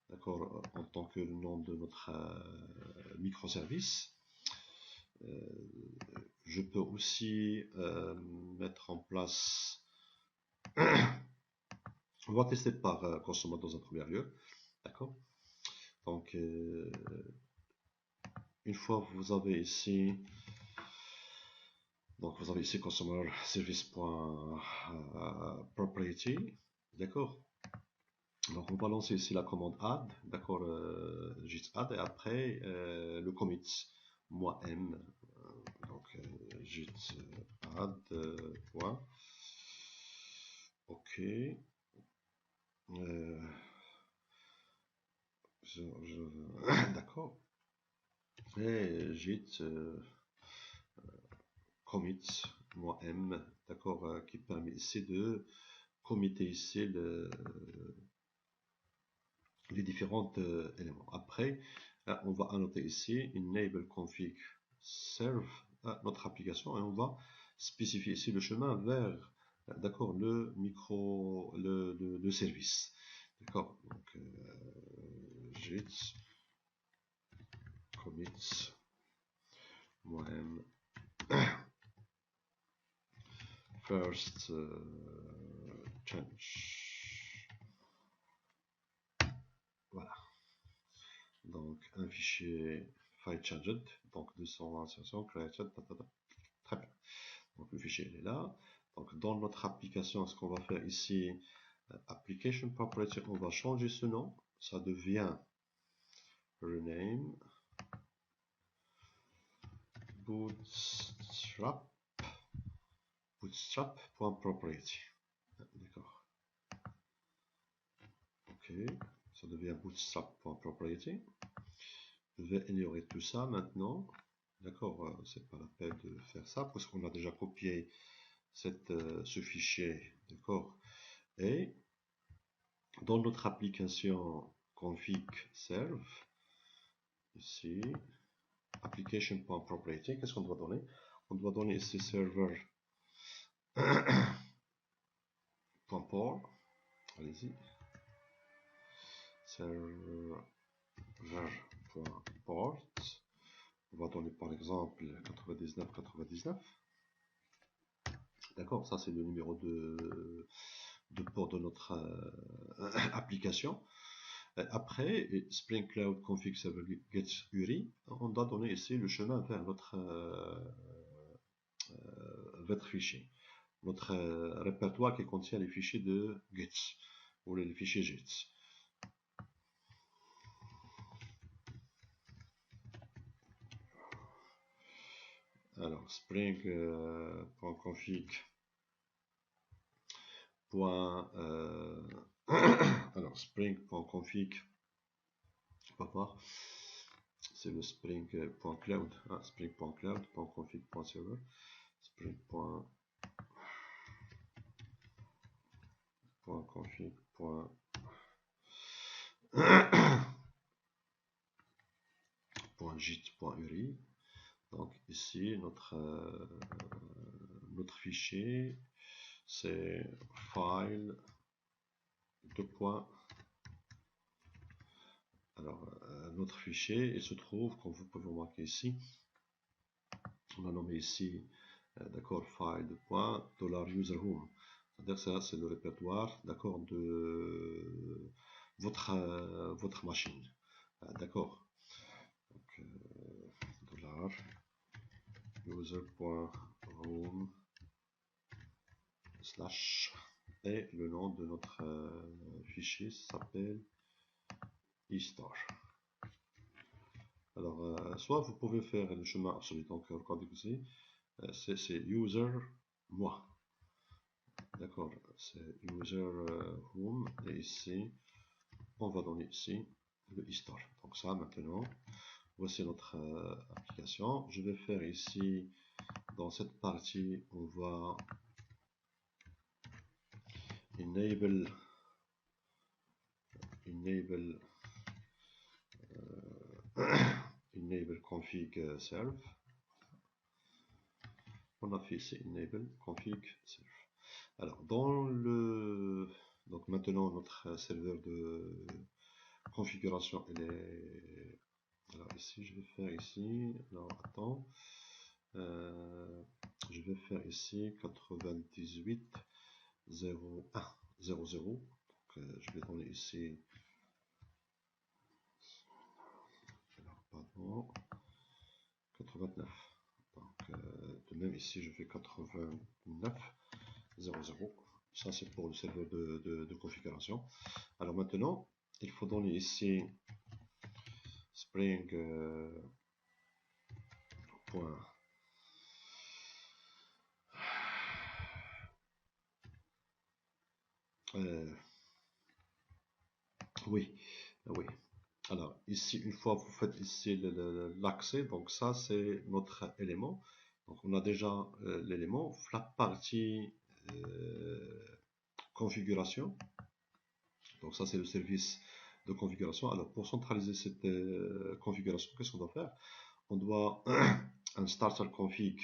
d'accord, en tant que le nom de notre microservice. Je peux aussi mettre en place. On va tester par Customer dans un premier lieu, d'accord. Donc, une fois que vous avez ici, Customer Service.propriety, d'accord. Donc, on va lancer ici la commande add, d'accord, git add, et après le commit -m, donc git add point, ok. D'accord. Et git commit -m, d'accord, qui permet ici de committer ici les différents éléments. Après, on va annoter ici enable config serve notre application et on va spécifier ici le chemin vers, d'accord, le service, d'accord. Donc git commit -m first change. Voilà. Donc un fichier file changed, donc 200 insertions created, très bien. Donc le fichier il est là. Donc dans notre application, ce qu'on va faire ici, application property, on va changer ce nom, ça devient rename bootstrap.property. D'accord. Ok, ça devient bootstrap.property. Je vais ignorer tout ça maintenant. D'accord, c'est pas la peine de faire ça parce qu'on a déjà copié ce fichier. D'accord. Et dans notre application config serve, ici, application.property, qu'est-ce qu'on doit donner? On doit donner ici server.port. Allez-y. Server.port. On va donner par exemple 9999. D'accord, ça c'est le numéro de port de notre application. Après, Spring Cloud Config Server Get URI, on doit donner ici le chemin vers notre fichier, notre répertoire qui contient les fichiers de Git ou les fichiers Git. Alors, spring.config alors spring.config, on va voir, c'est le spring.cloud, spring.cloud.config.server, spring.config.git.uri. Donc ici notre fichier c'est file alors notre fichier, il se trouve, comme vous pouvez remarquer ici, on a nommé ici d'accord, file $userhome, c'est-à-dire ça c'est le répertoire, d'accord, de votre machine, d'accord. Donc $user.home / et le nom de notre fichier s'appelle eStar. Alors, soit vous pouvez faire le chemin absolu, donc regardez ici, c'est user moi. d'accord, c'est user home, et ici, on va donner ici le e-store. Donc ça, maintenant, voici notre application. Je vais faire ici, dans cette partie, on va enable config serve. On a fait ici enable config serve. Alors donc maintenant notre serveur de configuration il est. Alors ici je vais faire ici. Alors attends. Je vais faire ici 98.01.00. Donc je vais donner ici. Alors pardon. 89. Donc de même ici je fais 89.00. Ça c'est pour le serveur de configuration. Alors maintenant il faut donner ici Spring point oui. Alors ici une fois vous faites ici l'accès, donc ça c'est notre élément. Donc on a déjà l'élément. La partie configuration. Donc ça c'est le service de configuration. Alors pour centraliser cette configuration, qu'est-ce qu'on doit faire? On doit un starter config,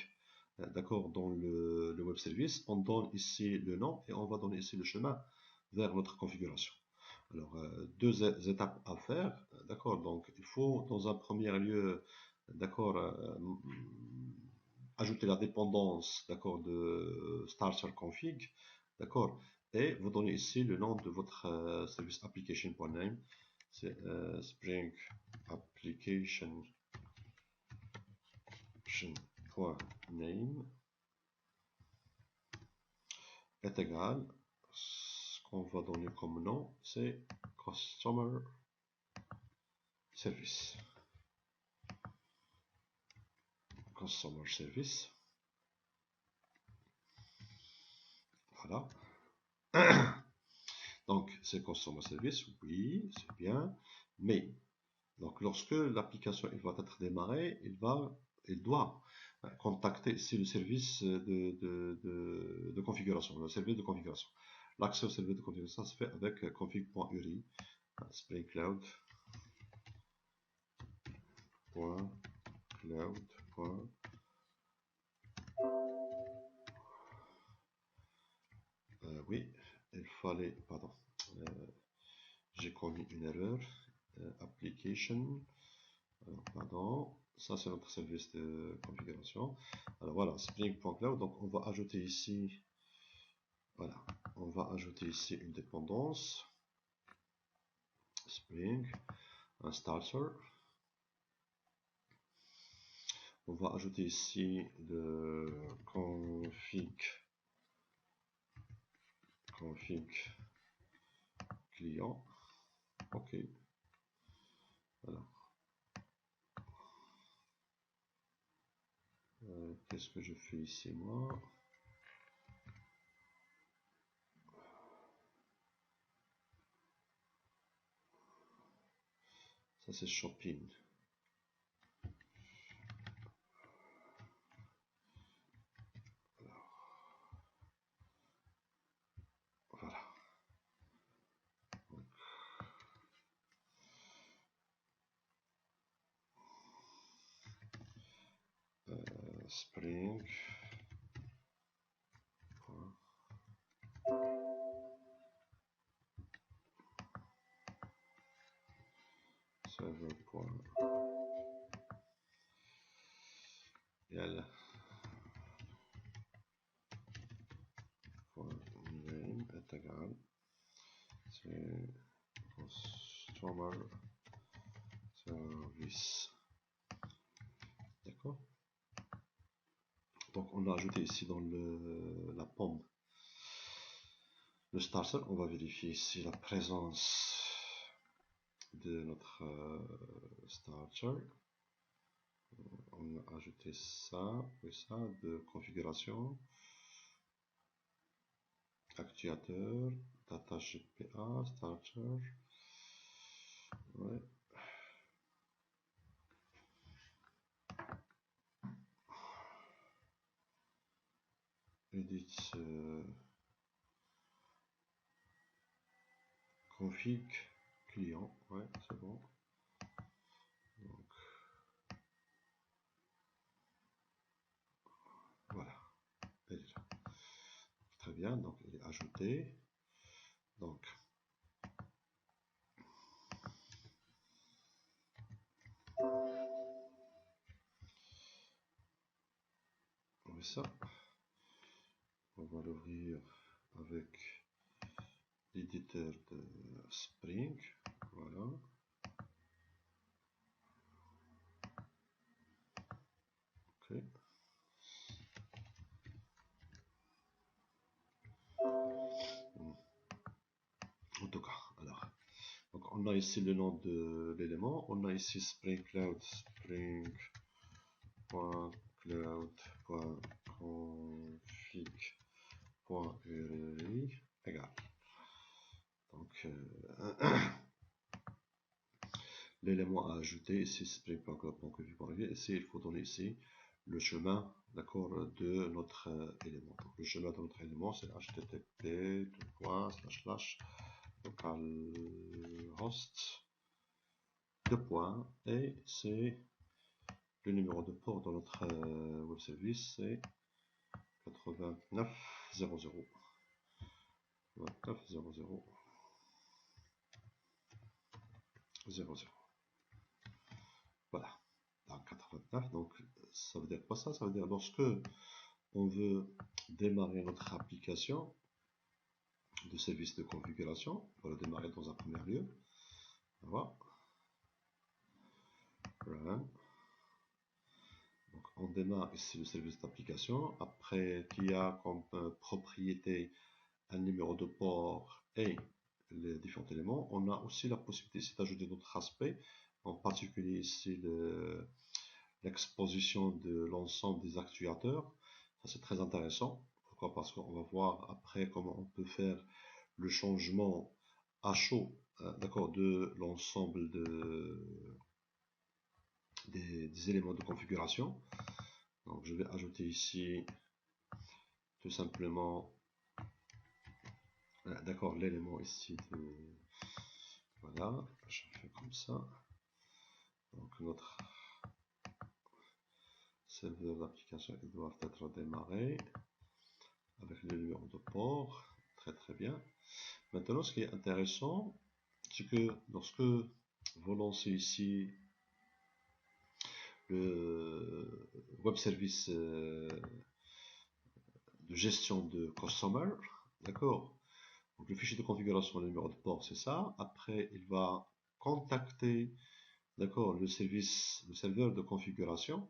d'accord, dans le web service. On donne ici le nom et on va donner ici le chemin vers notre configuration. Alors deux étapes à faire, d'accord. Donc il faut dans un premier lieu, d'accord, ajouter la dépendance, d'accord, de starter config, d'accord. Et vous donnez ici le nom de votre service application.name, c'est Spring application.name est égal, ce qu'on va donner comme nom, c'est Customer Service. Customer Service. Voilà. Donc, c'est Customer Service, oui, c'est bien, mais donc lorsque l'application va être démarrée, il doit contacter ici le service de configuration, le service de configuration. L'accès au service de configuration se fait avec config.uri, Spring Cloud. Oui, il fallait, pardon, j'ai commis une erreur. Application, pardon, ça c'est notre service de configuration. Alors voilà, Spring.cloud, donc on va ajouter ici, voilà, on va ajouter ici une dépendance, Spring, un starter. On va ajouter ici le config client. Ok. Voilà. Qu'est-ce que je fais ici moi? Ça c'est shopping. Voilà. Spring. Server. Name est égal, c'est Customer Service. D'accord. Donc on a ajouté ici dans la pomme le starter. On va vérifier ici la présence de notre starter. On a ajouté ça et ça de configuration. actuateur, data GPA, starter, ouais. Edit config client, ouais, c'est bon. Donc, voilà, elle est là. Très bien, donc elle est ajoutée. Donc, on met ça. On va l'ouvrir avec l'éditeur de Spring. Voilà. Ok. En tout cas, alors. Donc on a ici le nom de l'élément. On a ici Spring Cloud, spring.cloud.config.uri égal. Donc l'élément à ajouter ici spring.cloud.config.uri. Ici il faut donner ici le chemin, d'accord, de notre élément. Donc, le chemin de notre élément c'est http://localhost 2 points et c'est le numéro de port de notre web service, c'est 8900. 8900. Voilà. Donc 89, donc ça veut dire quoi ça? Ça veut dire lorsque on veut démarrer notre application de service de configuration, on va le démarrer dans un premier lieu. Voilà. Run. Donc on démarre ici le service d'application. Après, qui a comme propriété un numéro de port et les différents éléments. On a aussi la possibilité d'ajouter d'autres aspects, en particulier ici l'exposition de l'ensemble des actuateurs. Ça c'est très intéressant. Pourquoi? Parce qu'on va voir après comment on peut faire le changement à chaud, d'accord, de l'ensemble des éléments de configuration. Donc je vais ajouter ici tout simplement, d'accord, l'élément ici de, voilà, je fais comme ça. Donc notre serveur d'application doit être démarré avec le numéro de port. Très très bien. Maintenant ce qui est intéressant, c'est que lorsque vous lancez ici le web service de gestion de customer, d'accord, donc le fichier de configuration, le numéro de port c'est ça. Après il va contacter, d'accord, le serveur de configuration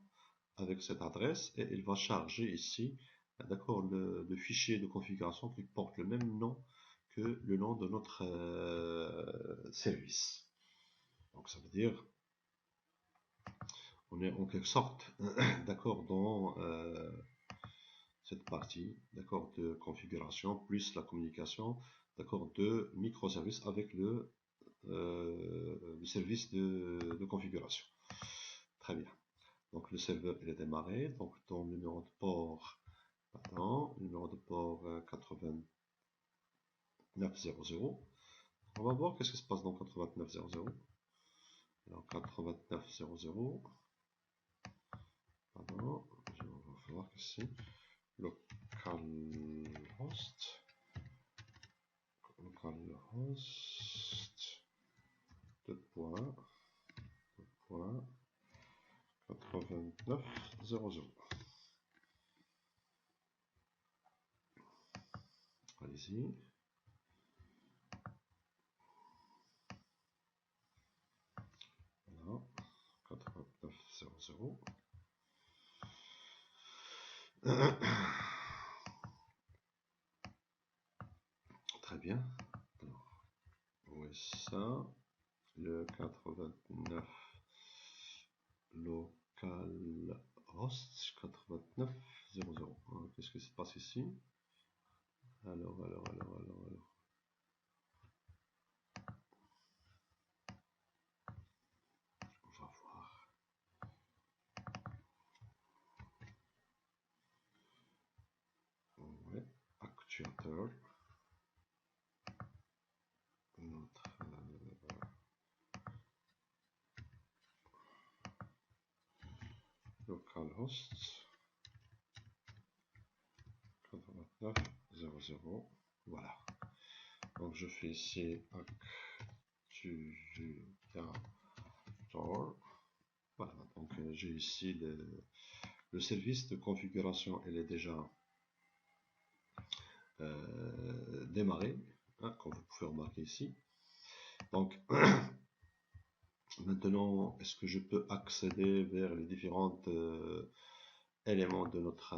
avec cette adresse et il va charger ici, d'accord, le fichier de configuration qui porte le même nom que le nom de notre service. Donc ça veut dire on est en quelque sorte d'accord dans cette partie, d'accord, de configuration plus la communication, d'accord, de microservices avec le service de configuration. Très bien. Donc le serveur il est démarré, donc ton numéro de port, numéro de port 8900. On va voir qu'est-ce qui se passe dans 8900. Alors 8900, pardon, je vais voir ici, localhost, 2 points, 8900. Allez-y. Voilà, 8900. Très bien. Alors, où est ça? Le 89 localhost 8900. Qu'est-ce qui se passe ici? Alors. On va voir. Ouais, actuateur. Notre localhost 89.0.0. Voilà. Donc je fais ici actuator. Voilà. Donc j'ai ici le service de configuration. Elle est déjà démarré, hein, comme vous pouvez remarquer ici. Donc maintenant, est-ce que je peux accéder vers les différents éléments de notre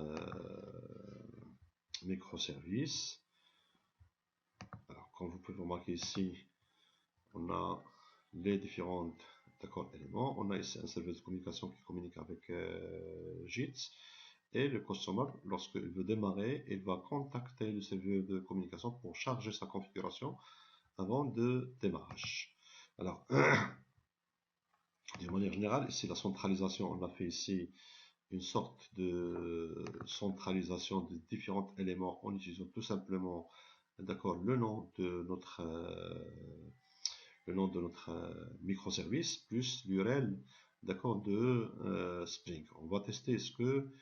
microservice? Alors, comme vous pouvez remarquer ici, on a les différents éléments. On a ici un serveur de communication qui communique avec JIT. Et le customer, lorsqu'il veut démarrer, il va contacter le serveur de communication pour charger sa configuration avant de démarrage. Alors, de manière générale, ici la centralisation, on a fait ici une sorte de centralisation de différents éléments en utilisant tout simplement le nom de notre microservice plus l'URL de Spring. On va tester est-ce que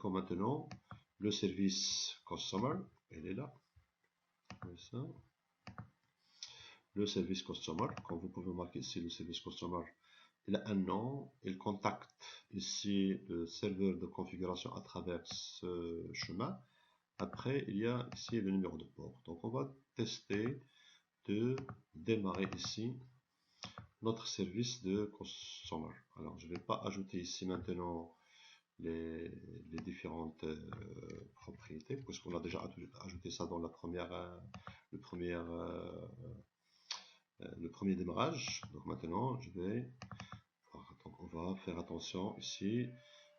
maintenant le service customer, elle est là, ça. Le service customer, comme vous pouvez marquer ici, le service customer, il a un nom, il contacte ici le serveur de configuration à travers ce chemin. Après, il y a ici le numéro de port. Donc, on va tester de démarrer ici notre service de customer. Alors, je ne vais pas ajouter ici maintenant les différentes propriétés, puisqu'on a déjà ajouté ça dans la le premier démarrage. Donc maintenant, on va faire attention ici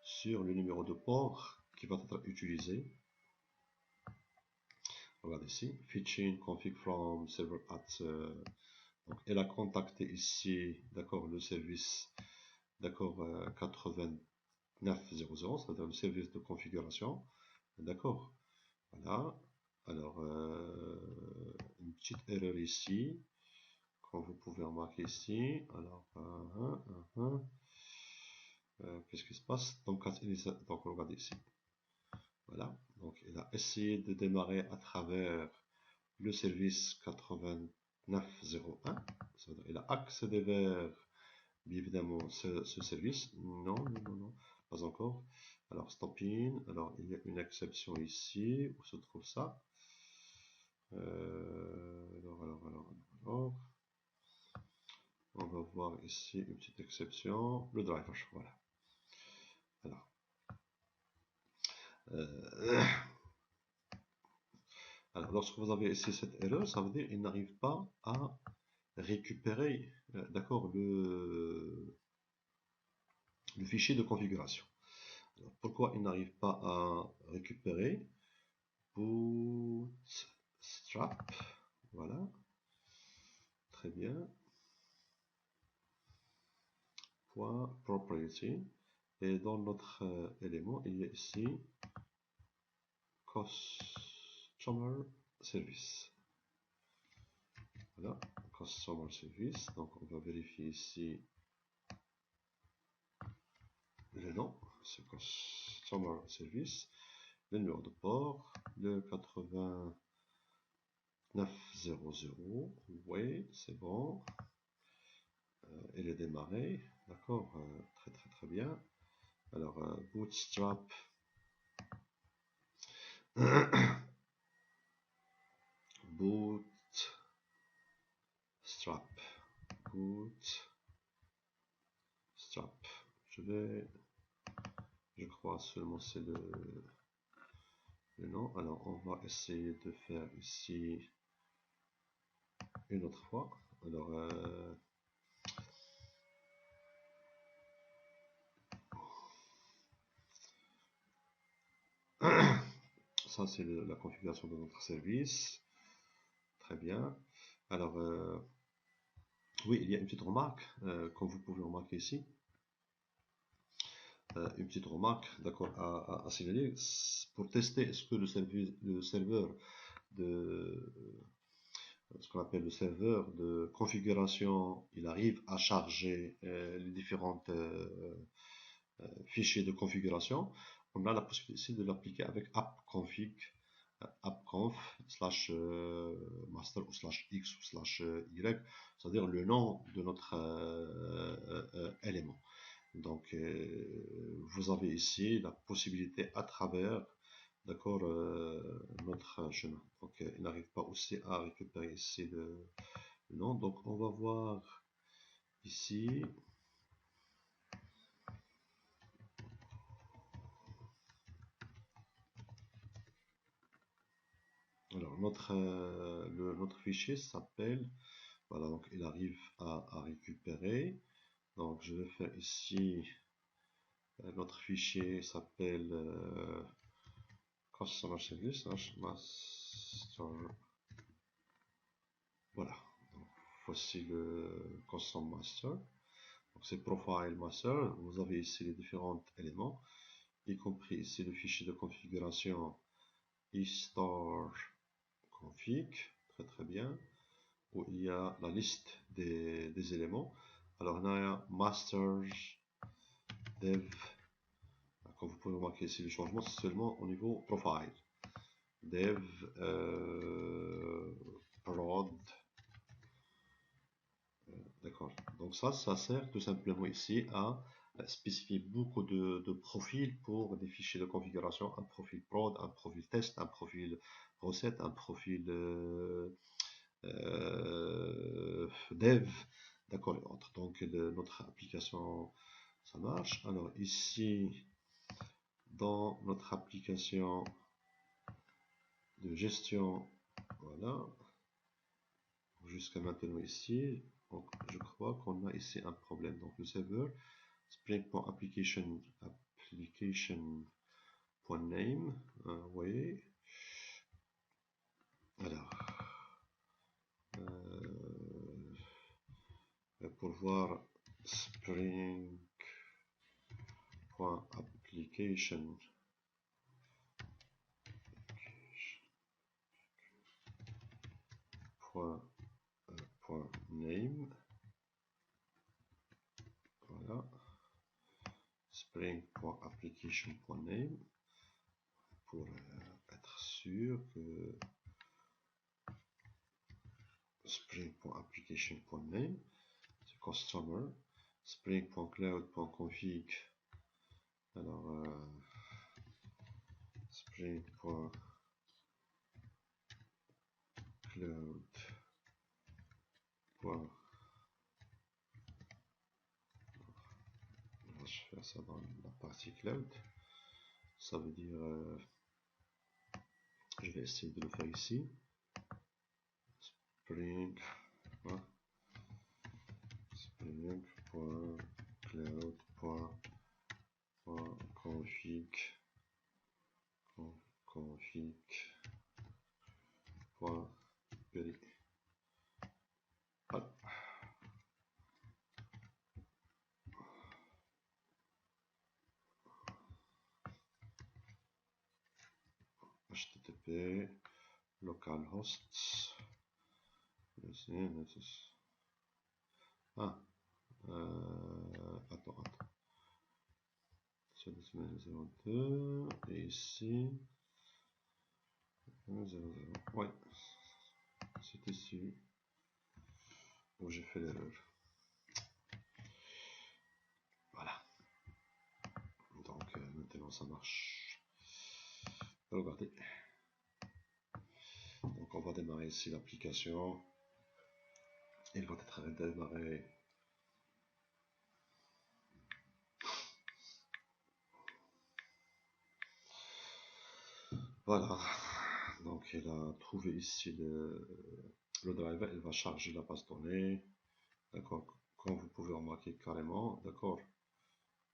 sur le numéro de port qui va être utilisé. Regardez ici, fetching config from server at. Donc elle a contacté ici, le service, 89.0.0, c'est-à-dire le service de configuration. D'accord. Voilà. Alors une petite erreur ici. Comme vous pouvez remarquer ici, alors, qu'est-ce qui se passe? Donc regardez ici. Voilà, donc il a essayé de démarrer à travers le service 89.0.1. Il a accédé vers, bien évidemment, ce service. Non, pas encore. Alors, stopping. Alors, il y a une exception ici. Où se trouve ça? Alors. On va voir ici une petite exception, le driver, voilà. Alors, lorsque vous avez ici cette erreur, ça veut dire qu'il n'arrive pas à récupérer, le fichier de configuration. Alors, pourquoi il n'arrive pas à récupérer? Bootstrap, voilà, très bien. Point property, et dans notre élément, il y a ici customer service. Voilà, customer service. Donc on va vérifier ici le nom, c'est customer service, le numéro de port, le 89.0.0. Oui, c'est bon. Il est démarré, d'accord, très bien. Alors bootstrap. Bootstrap. Je crois seulement c'est le nom. Alors on va essayer de faire ici une autre fois. Alors ça c'est la configuration de notre service. Très bien. Alors, oui, il y a une petite remarque, comme vous pouvez remarquer ici. Une petite remarque, d'accord, à signaler. Pour tester est-ce que le serveur de ce qu'on appelle le serveur de configuration, il arrive à charger les différentes fichiers de configuration, on a la possibilité de l'appliquer avec appconfig, appconf /master ou /x ou /y, c'est-à-dire le nom de notre élément. Donc, vous avez ici la possibilité à travers, d'accord, notre chemin. Donc, il n'arrive pas aussi à récupérer ici le nom. Donc, on va voir ici. Alors, notre fichier s'appelle, voilà, donc il arrive à récupérer. Donc, je vais faire ici, notre fichier s'appelle Customer Service, master. Voilà, donc, voici le Custom Master. Donc, c'est Profile Master. Vous avez ici les différents éléments, y compris ici le fichier de configuration eStar config, très très bien, où il y a la liste des éléments. Alors, on a masters dev. Comme vous pouvez remarquer ici, le changement c'est seulement au niveau profile. Dev, prod. D'accord. Donc ça sert tout simplement ici à spécifier beaucoup de profils pour des fichiers de configuration, un profil prod, un profil test, un profil recette, un profil dev, d'accord, et autres. Donc notre application, ça marche. Alors ici, dans notre application de gestion, voilà, jusqu'à maintenant ici, donc je crois qu'on a ici un problème. Donc le serveur Spring.application.name, oui. Alors, pour voir Spring.application.name, voilà, Spring.application.name, pour être sûr que Spring.application.name, c'est customer, Spring.cloud.config, alors Spring.cloud, je vais faire ça dans la partie cloud, ça veut dire, je vais essayer de le faire ici, Spring, voilà. Spring.cloud.config.peri. Voilà. HTTP localhost. Ah, attends. C'est 02 et ici 00. Ouais, c'est ici où j'ai fait l'erreur. Voilà. Donc maintenant ça marche. Regardez. Donc on va démarrer ici l'application. Il va être démarré. Voilà. Donc il a trouvé ici le driver. Il va charger la base donnée. D'accord. Comme vous pouvez remarquer carrément. D'accord.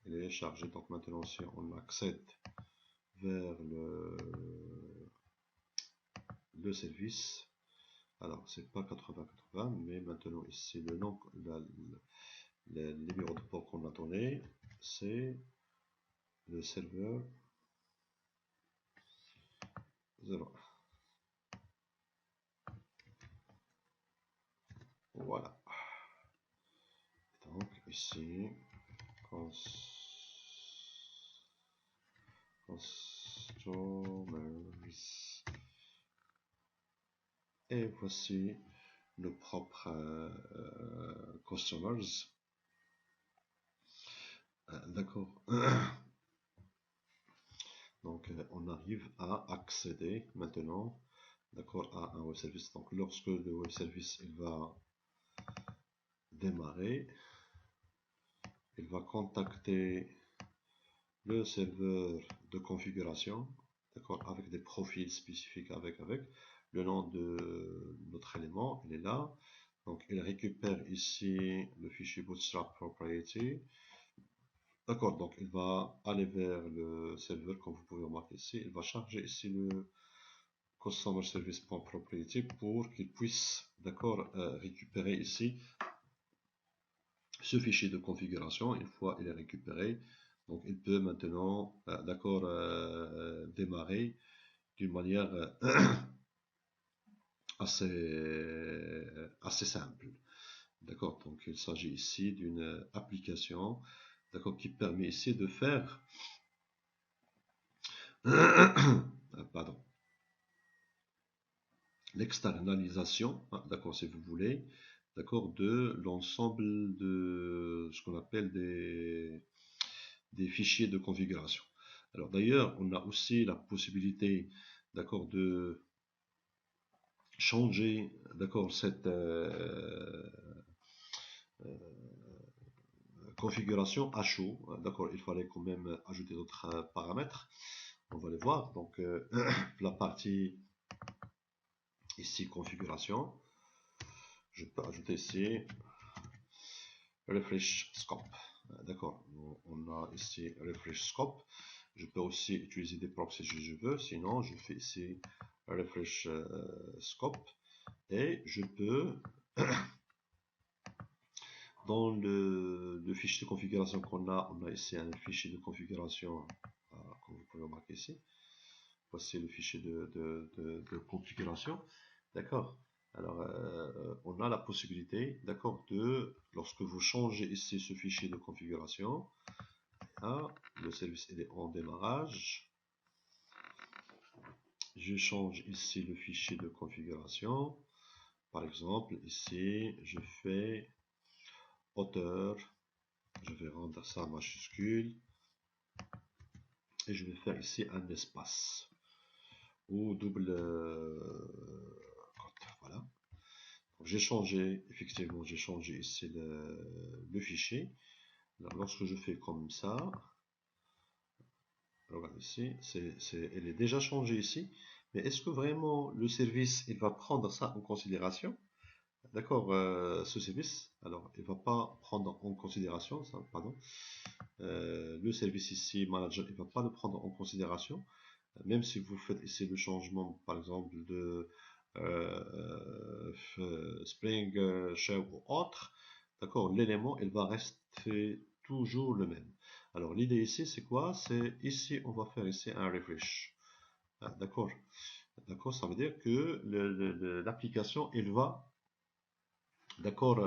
Il est chargé. Donc maintenant si on accède vers le service. Alors, c'est pas 80-80, mais maintenant ici, le nom, le numéro de port qu'on a donné, c'est le serveur 0. Voilà. Donc, ici, customers. Et voici nos propres customers. D'accord. Donc, on arrive à accéder maintenant, d'accord, à un web service. Donc, lorsque le web service il va démarrer, il va contacter le serveur de configuration, d'accord, avec des profils spécifiques, avec le nom de notre élément, il est là. Donc, il récupère ici le fichier Bootstrap Proprietary. D'accord, donc il va aller vers le serveur, comme vous pouvez remarquer ici. Il va charger ici le customer service.proprietary pour qu'il puisse, d'accord, récupérer ici ce fichier de configuration. Une fois il est récupéré, donc il peut maintenant, d'accord, démarrer d'une manière assez simple. D'accord, donc il s'agit ici d'une application, d'accord, qui permet ici de faire pardon, l'externalisation, d'accord, si vous voulez, d'accord, de l'ensemble de ce qu'on appelle des fichiers de configuration. Alors d'ailleurs, on a aussi la possibilité, d'accord, de changer, d'accord, cette configuration à chaud. D'accord, il fallait quand même ajouter d'autres paramètres. On va les voir. Donc la partie ici configuration, je peux ajouter ici refresh scope. D'accord, on a ici refresh scope. Je peux aussi utiliser des proxys si je veux, sinon je fais ici refresh scope et je peux dans le fichier de configuration qu'on a, on a ici un fichier de configuration comme vous pouvez remarquer ici. Voici le fichier de configuration. D'accord. Alors, on a la possibilité, d'accord, lorsque vous changez ici ce fichier de configuration, le service il est en démarrage. Je change ici le fichier de configuration. Par exemple, ici, je fais hauteur. Je vais rendre ça majuscule. Et je vais faire ici un espace. Ou double cote. Voilà. J'ai changé, effectivement, j'ai changé ici le fichier. Alors, lorsque je fais comme ça, regarde ici, elle est déjà changée ici. Mais est-ce que vraiment le service il va prendre ça en considération? D'accord, ce service, alors il va pas prendre en considération, ça, pardon. Le service ici, manager, il va pas le prendre en considération. Même si vous faites ici le changement, par exemple, de Spring, Shell ou autre, d'accord, l'élément, il va rester toujours le même. Alors, l'idée ici, c'est quoi? C'est ici, on va faire ici un refresh. D'accord. D'accord, ça veut dire que l'application, il va, d'accord,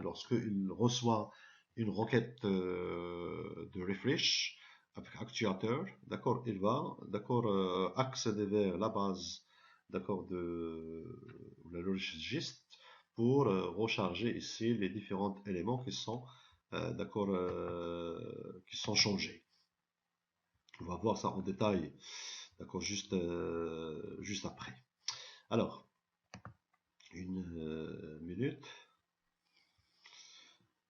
lorsqu'il reçoit une requête de refresh avec actuateur, d'accord, il va, d'accord, accéder vers la base, d'accord, de le registre pour recharger ici les différents éléments qui sont, d'accord, qui sont changés. On va voir ça en détail, d'accord, juste après. Alors, une minute.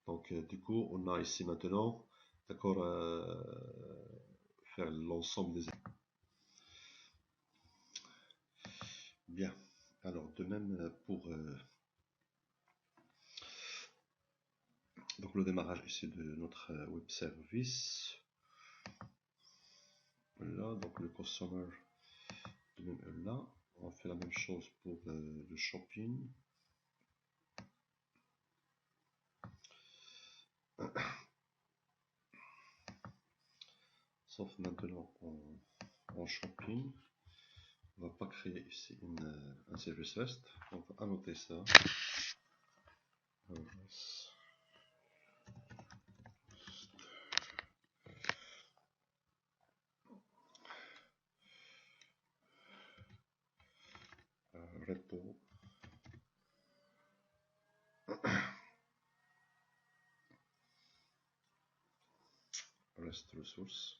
Donc, du coup, on a ici maintenant, d'accord, faire l'ensemble des. Bien. Alors, de même pour donc le démarrage ici de notre web service. Là, donc le customer, de même là. On fait la même chose pour le shopping. Sauf maintenant en shopping. On va pas créer ici un service REST. On va annoter ça. Repo REST resource.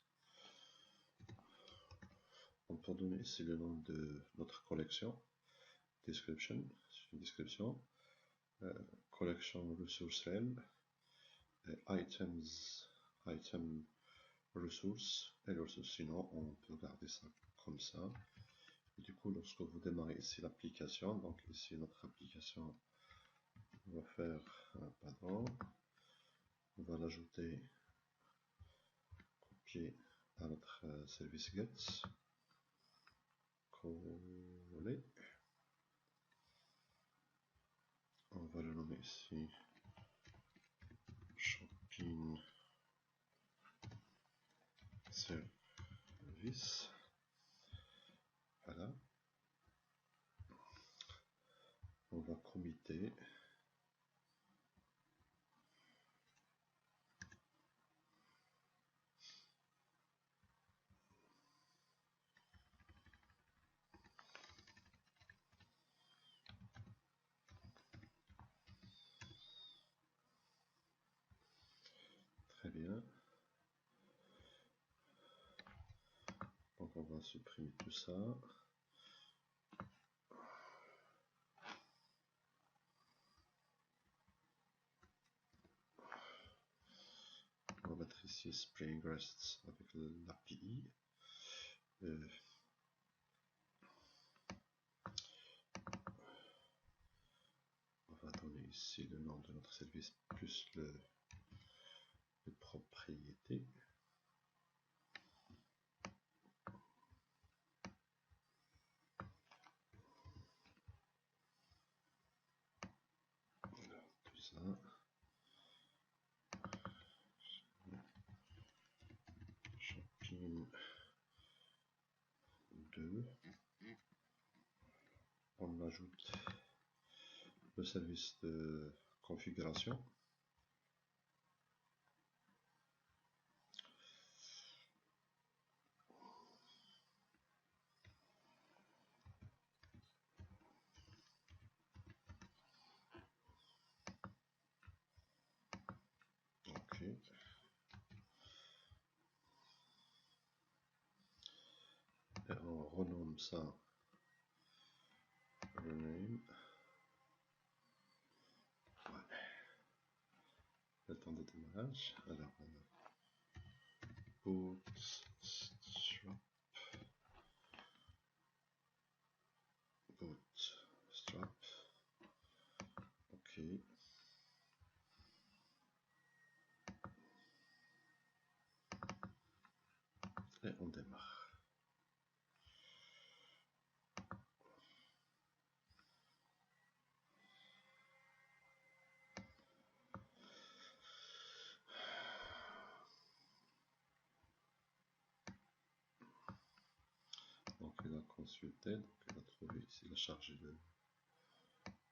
On peut donner ici le nom de notre collection. Description, c'est une description. Collection resource rel. Items, item ressources et les ressources. Sinon, on peut garder ça comme ça. Et du coup, lorsque vous démarrez ici l'application, donc ici notre application, on va faire pardon, on va l'ajouter, copier à notre service get, coller, on va le nommer ici shopping service. Voilà. On va committer. Très bien. Donc on va supprimer tout ça. On va mettre ici Spring REST avec l'API. On va donner ici le nom de notre service plus les propriétés. Tout ça. Shopping 2. On ajoute le service de configuration. Ok. Et on renomme ça. Rename. Ouais. Le temps de démarrage. Alors, bootstrap. Bootstrap. Ok. Et on démarre. Donc il a consulté, donc il a trouvé ici, il a chargé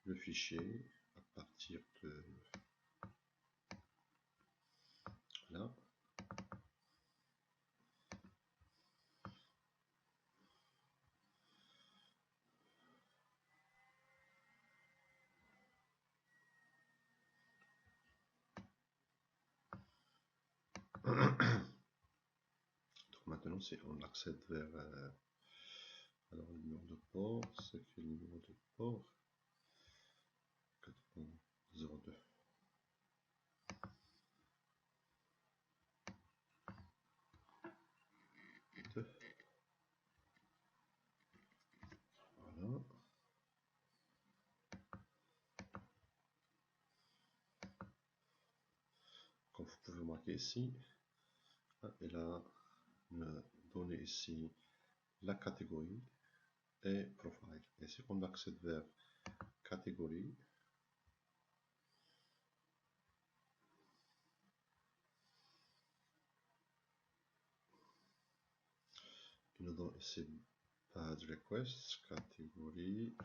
le fichier à partir de là. Donc maintenant, si on accède vers alors le numéro de port, c'est quel numéro de port? 4.02. Voilà. Comme vous pouvez remarquer ici, il a me donné ici la catégorie et profile. Et si on accède vers catégorie, il nous donne ici page request, catégorie,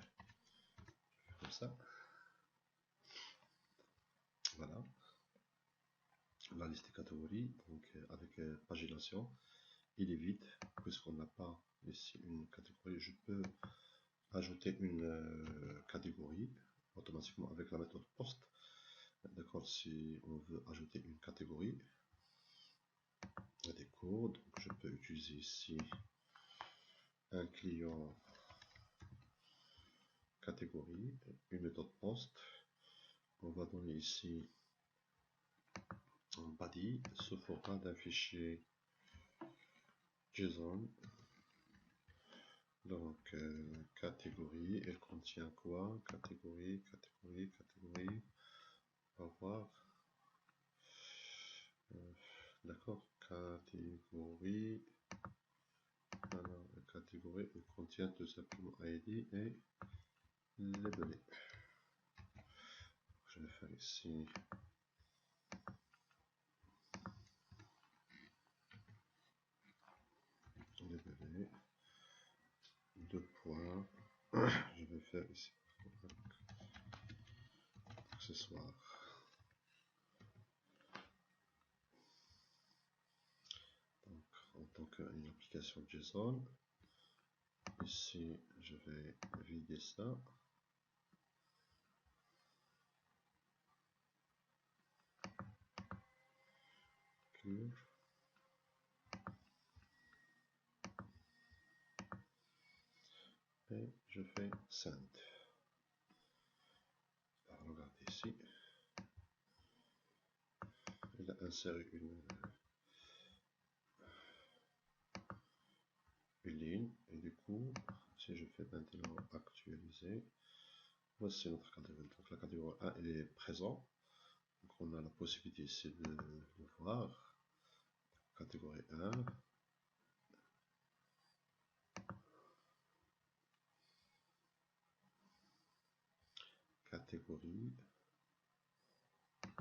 comme ça. Voilà. La liste des catégories, donc avec pagination, il est vide, puisqu'on n'a pas ici une catégorie. Je peux ajouter une catégorie automatiquement avec la méthode post. D'accord, si on veut ajouter une catégorie, il y a des codes, donc je peux utiliser ici un client catégorie, une méthode post. On va donner ici un body sous format d'un fichier JSON. Donc catégorie, elle contient quoi? Catégorie. On va voir. D'accord, catégorie. Alors, la catégorie, elle contient tout simplement ID et labelé. Je vais faire ici labelé. 2 points. Je vais faire ici accessoire. Donc, en tant qu'une application JSON, ici je vais vider ça. Clear. Et je fais send. Alors, regardez ici. Il a inséré une ligne, et du coup, si je fais maintenant actualiser, voici notre catégorie. Donc la catégorie 1 elle est présente, donc on a la possibilité ici de le voir. Catégorie 1, catégorie,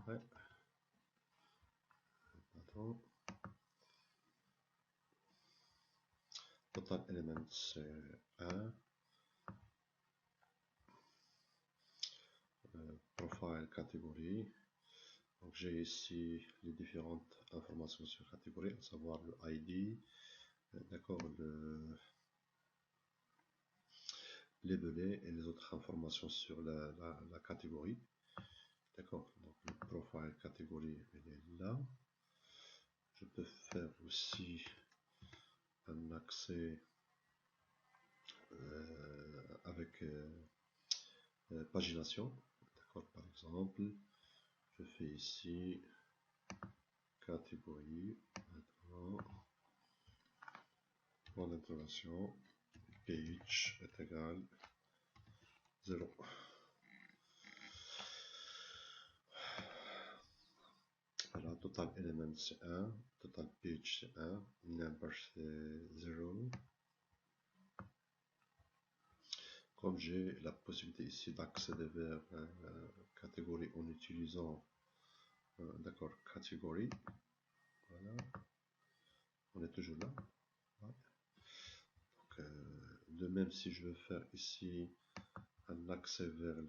ouais. Attends. Total Elements c'est 1, profile catégorie. Donc j'ai ici les différentes informations sur catégorie, à savoir le ID, d'accord, le labelé et les autres informations sur la catégorie. D'accord, donc le profile catégorie elle est là. Je peux faire aussi un accès avec pagination. D'accord, par exemple, je fais ici catégorie, maintenant, point d'interrogation, page est égal 0. Voilà, total element c'est 1, total page c'est 1, number c'est 0. Comme j'ai la possibilité ici d'accéder vers catégorie en utilisant d'accord, catégorie, voilà, on est toujours là. Voilà. Donc, de même, si je veux faire ici un accès vers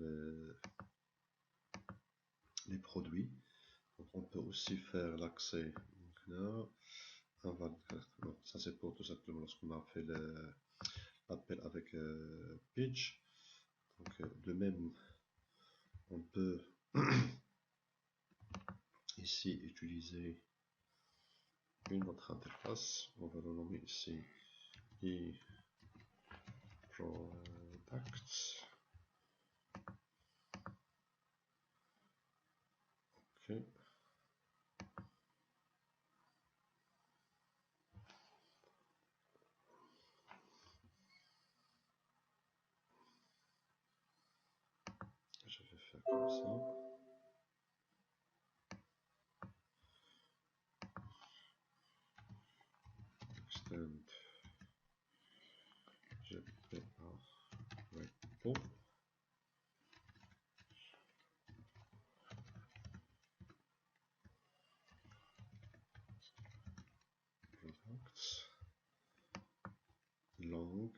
les produits, donc on peut aussi faire l'accès. Là, ça c'est pour tout simplement lorsqu'on a fait l'appel avec Pitch. Donc, de même, on peut ici utiliser une autre interface. On va le nommer ici eProducts. Ok. Je vais faire comme ça. Extend GPA défaut. Products, long,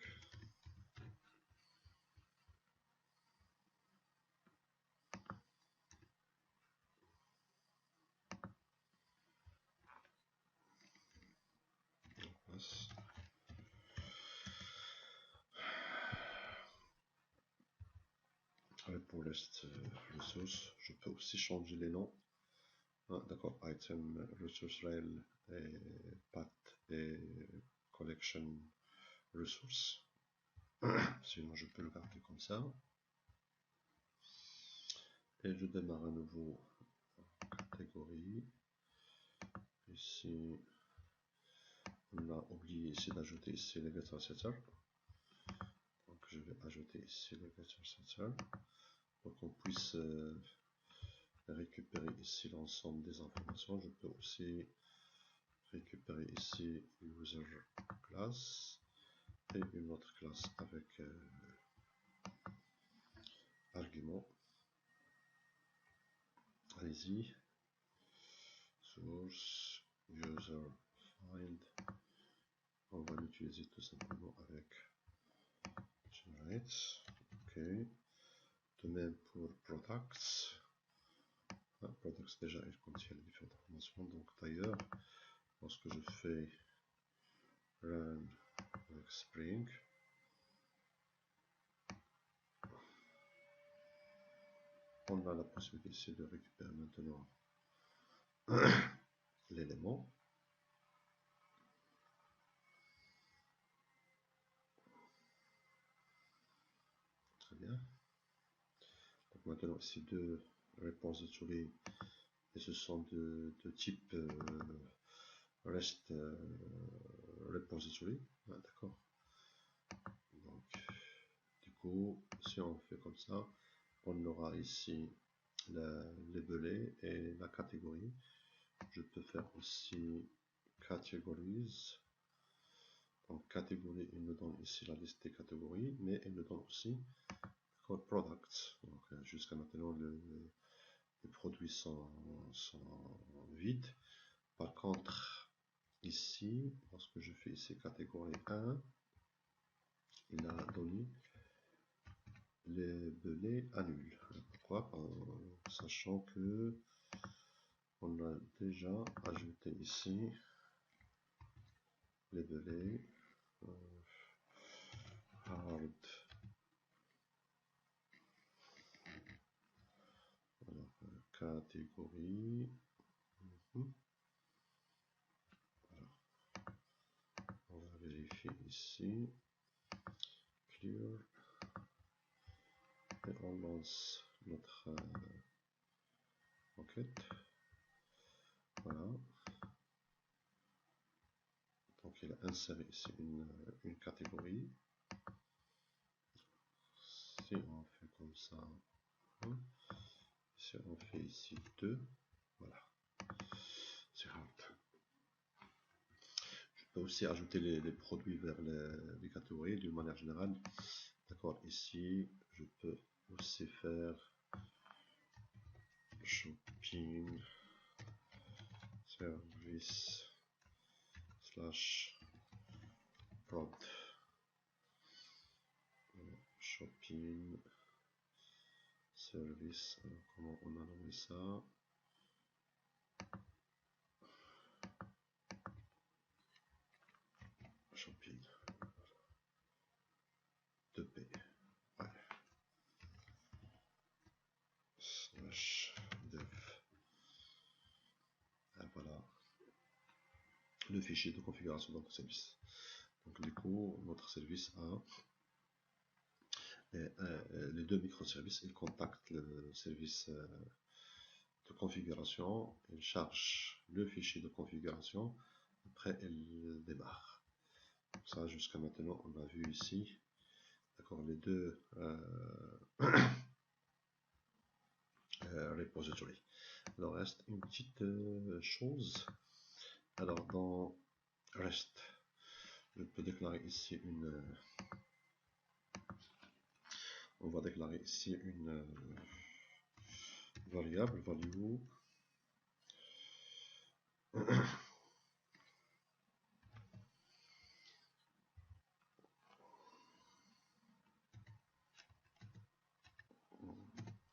pour list resource, je peux aussi changer les noms. Ah, d'accord, item, resource rail, et path et collection resource. Sinon, je peux le garder comme ça. Et je démarre à nouveau catégorie. Ici, on a oublié ici d'ajouter ici le getter setter. Donc, je vais ajouter ici le getter setter pour qu'on puisse récupérer ici l'ensemble des informations. Je peux aussi récupérer ici user class et une autre classe avec argument. Allez-y, source user find, on va l'utiliser tout simplement avec generate. Ok, de même pour products. Products déjà il contient les différentes informations, donc d'ailleurs lorsque je fais run avec Spring, on a la possibilité ici de récupérer maintenant l'élément. Très bien. Donc maintenant ici deux repositories et ce sont de type REST repository. D'accord. Donc du coup si on fait comme ça, on aura ici les belets et la catégorie. Je peux faire aussi categories. Donc catégorie, il me donne ici la liste des catégories, mais il me donne aussi products. Donc jusqu'à maintenant les produits sont vides. Par contre ici, lorsque je fais ici catégorie 1, il a donné les belets à nul. Pourquoi? Sachant que on a déjà ajouté ici les belets hard. Alors, catégorie. Alors, on va vérifier ici. Clear. Et on lance notre enquête. Voilà. Donc il a inséré ici une catégorie. Si on fait comme ça, si on fait ici 2, voilà, c'est hard. Je peux aussi ajouter les produits vers les catégories d'une manière générale. D'accord, ici je peux aussi faire shopping service slash prod. Shopping service, alors comment on a nommé ça? Shopping 2P, ouais. Slash dev. Et voilà le fichier de configuration de notre service. Donc du coup notre service a les deux microservices, ils contactent le service de configuration, ils chargent le fichier de configuration, après ils démarrent. Donc ça jusqu'à maintenant on a vu ici, d'accord, les deux repositories. Alors reste une petite chose. Alors dans REST, je peux déclarer ici On va déclarer ici une variable value.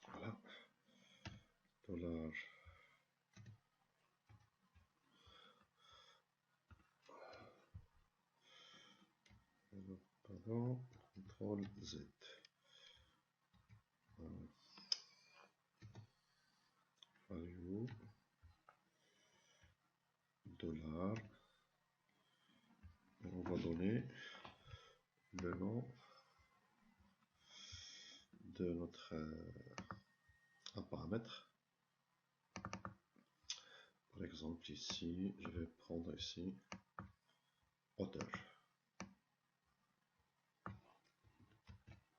Voilà. Dollar. Pardon. CTRL Z. Value. Dollar. Et on va donner le nom de notre un paramètre. Par exemple ici, je vais prendre ici hauteur.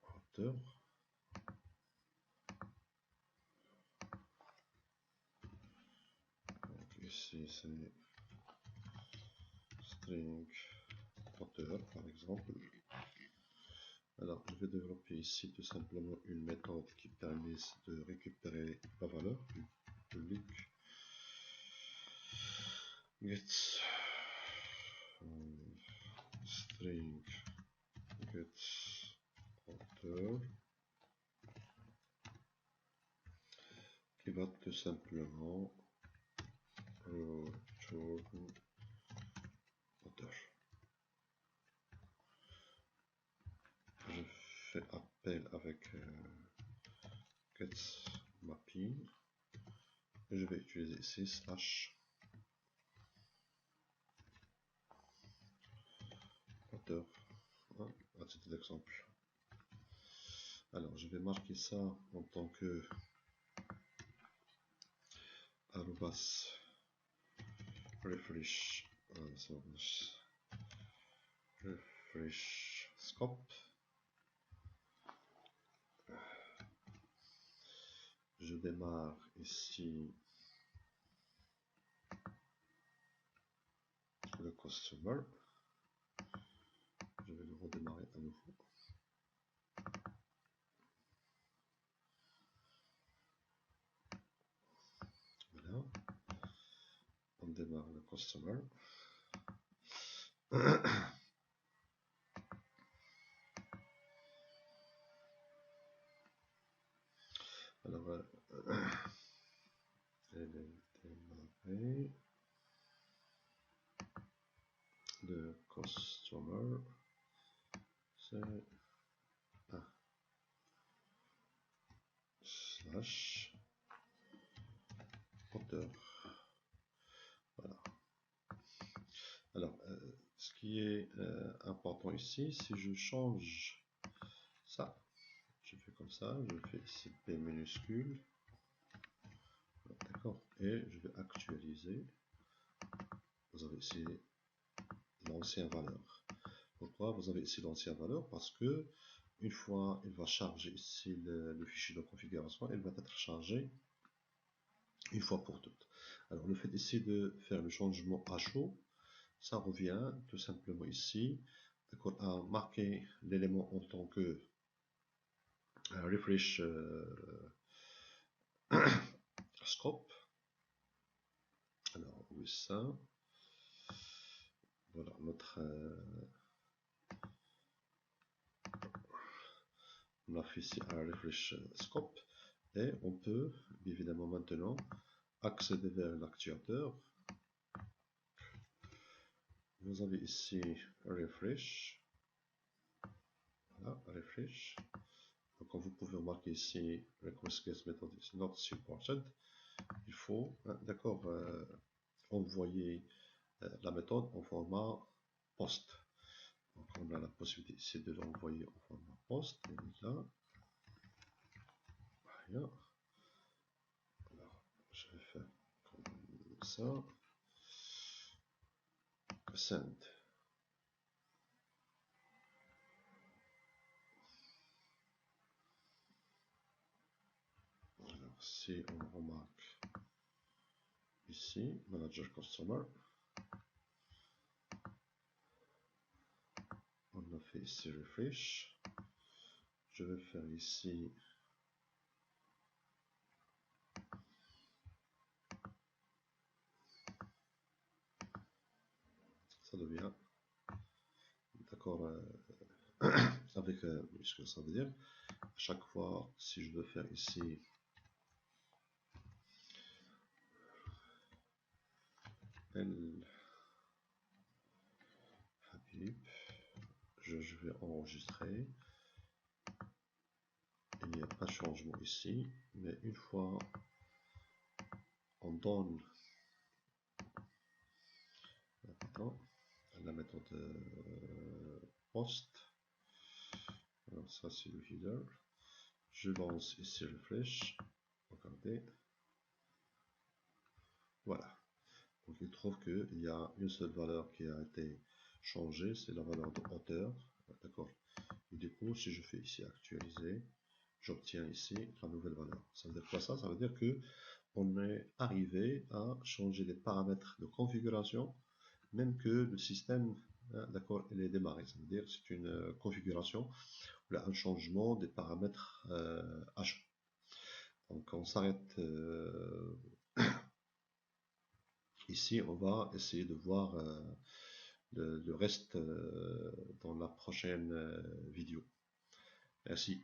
Hauteur. Donc ici c'est string hauteur par exemple. Alors je vais développer ici tout simplement une méthode qui permet de récupérer la valeur publique. Get string get hauteur qui va tout simplement return hauteur. Je fais appel avec get mapping et je vais utiliser ici slash hauteur à titre d'exemple. Alors je vais marquer ça en tant que arrobas refresh refresh scope. Je démarre ici le customer. Je vais le redémarrer à nouveau. Voilà. On démarre le customer. Alors, je vais démarrer le customer. C'est slash hauteur. Voilà. Alors, ce qui est important ici, si je change ça, je fais comme ça, je fais ici P minuscule, d'accord, et je vais actualiser. Vous avez ici l'ancienne valeur. Pourquoi vous avez ici l'ancienne valeur? Parce que une fois il va charger ici le fichier de configuration, il va être chargé une fois pour toutes. Alors le fait ici de faire le changement à chaud, ça revient tout simplement ici à marquer l'élément en tant que refresh scope. Alors où est ça? Voilà notre on a fait ici un refresh scope et on peut évidemment maintenant accéder vers l'actuateur. Vous avez ici refresh. Voilà, refresh. Donc vous pouvez marquer ici request get method is not supported. Il faut d'accord envoyer la méthode en format post. Donc on a la possibilité ici de l'envoyer en format post. Et là, voilà. Alors je vais faire comme ça. Send. Alors si on remarque ici, manager customer, on a fait ici refresh. je vais faire ici ça devient d'accord avec ce que ça veut dire. À chaque fois, si je veux faire ici El Habib, je vais enregistrer. Il n'y a pas de changement ici, mais une fois on donne la méthode post, alors ça c'est le header, je lance ici le flèche, regardez, voilà, donc il trouve qu'il y a une seule valeur qui a été changée, c'est la valeur de hauteur, d'accord, et du coup si je fais ici actualiser, j'obtiens ici la nouvelle valeur. Ça veut dire quoi ça? Ça veut dire que on est arrivé à changer les paramètres de configuration, même que le système, d'accord, il est démarré. Ça veut dire que c'est une configuration, un changement des paramètres achat. Donc on s'arrête ici, on va essayer de voir le reste dans la prochaine vidéo. Merci.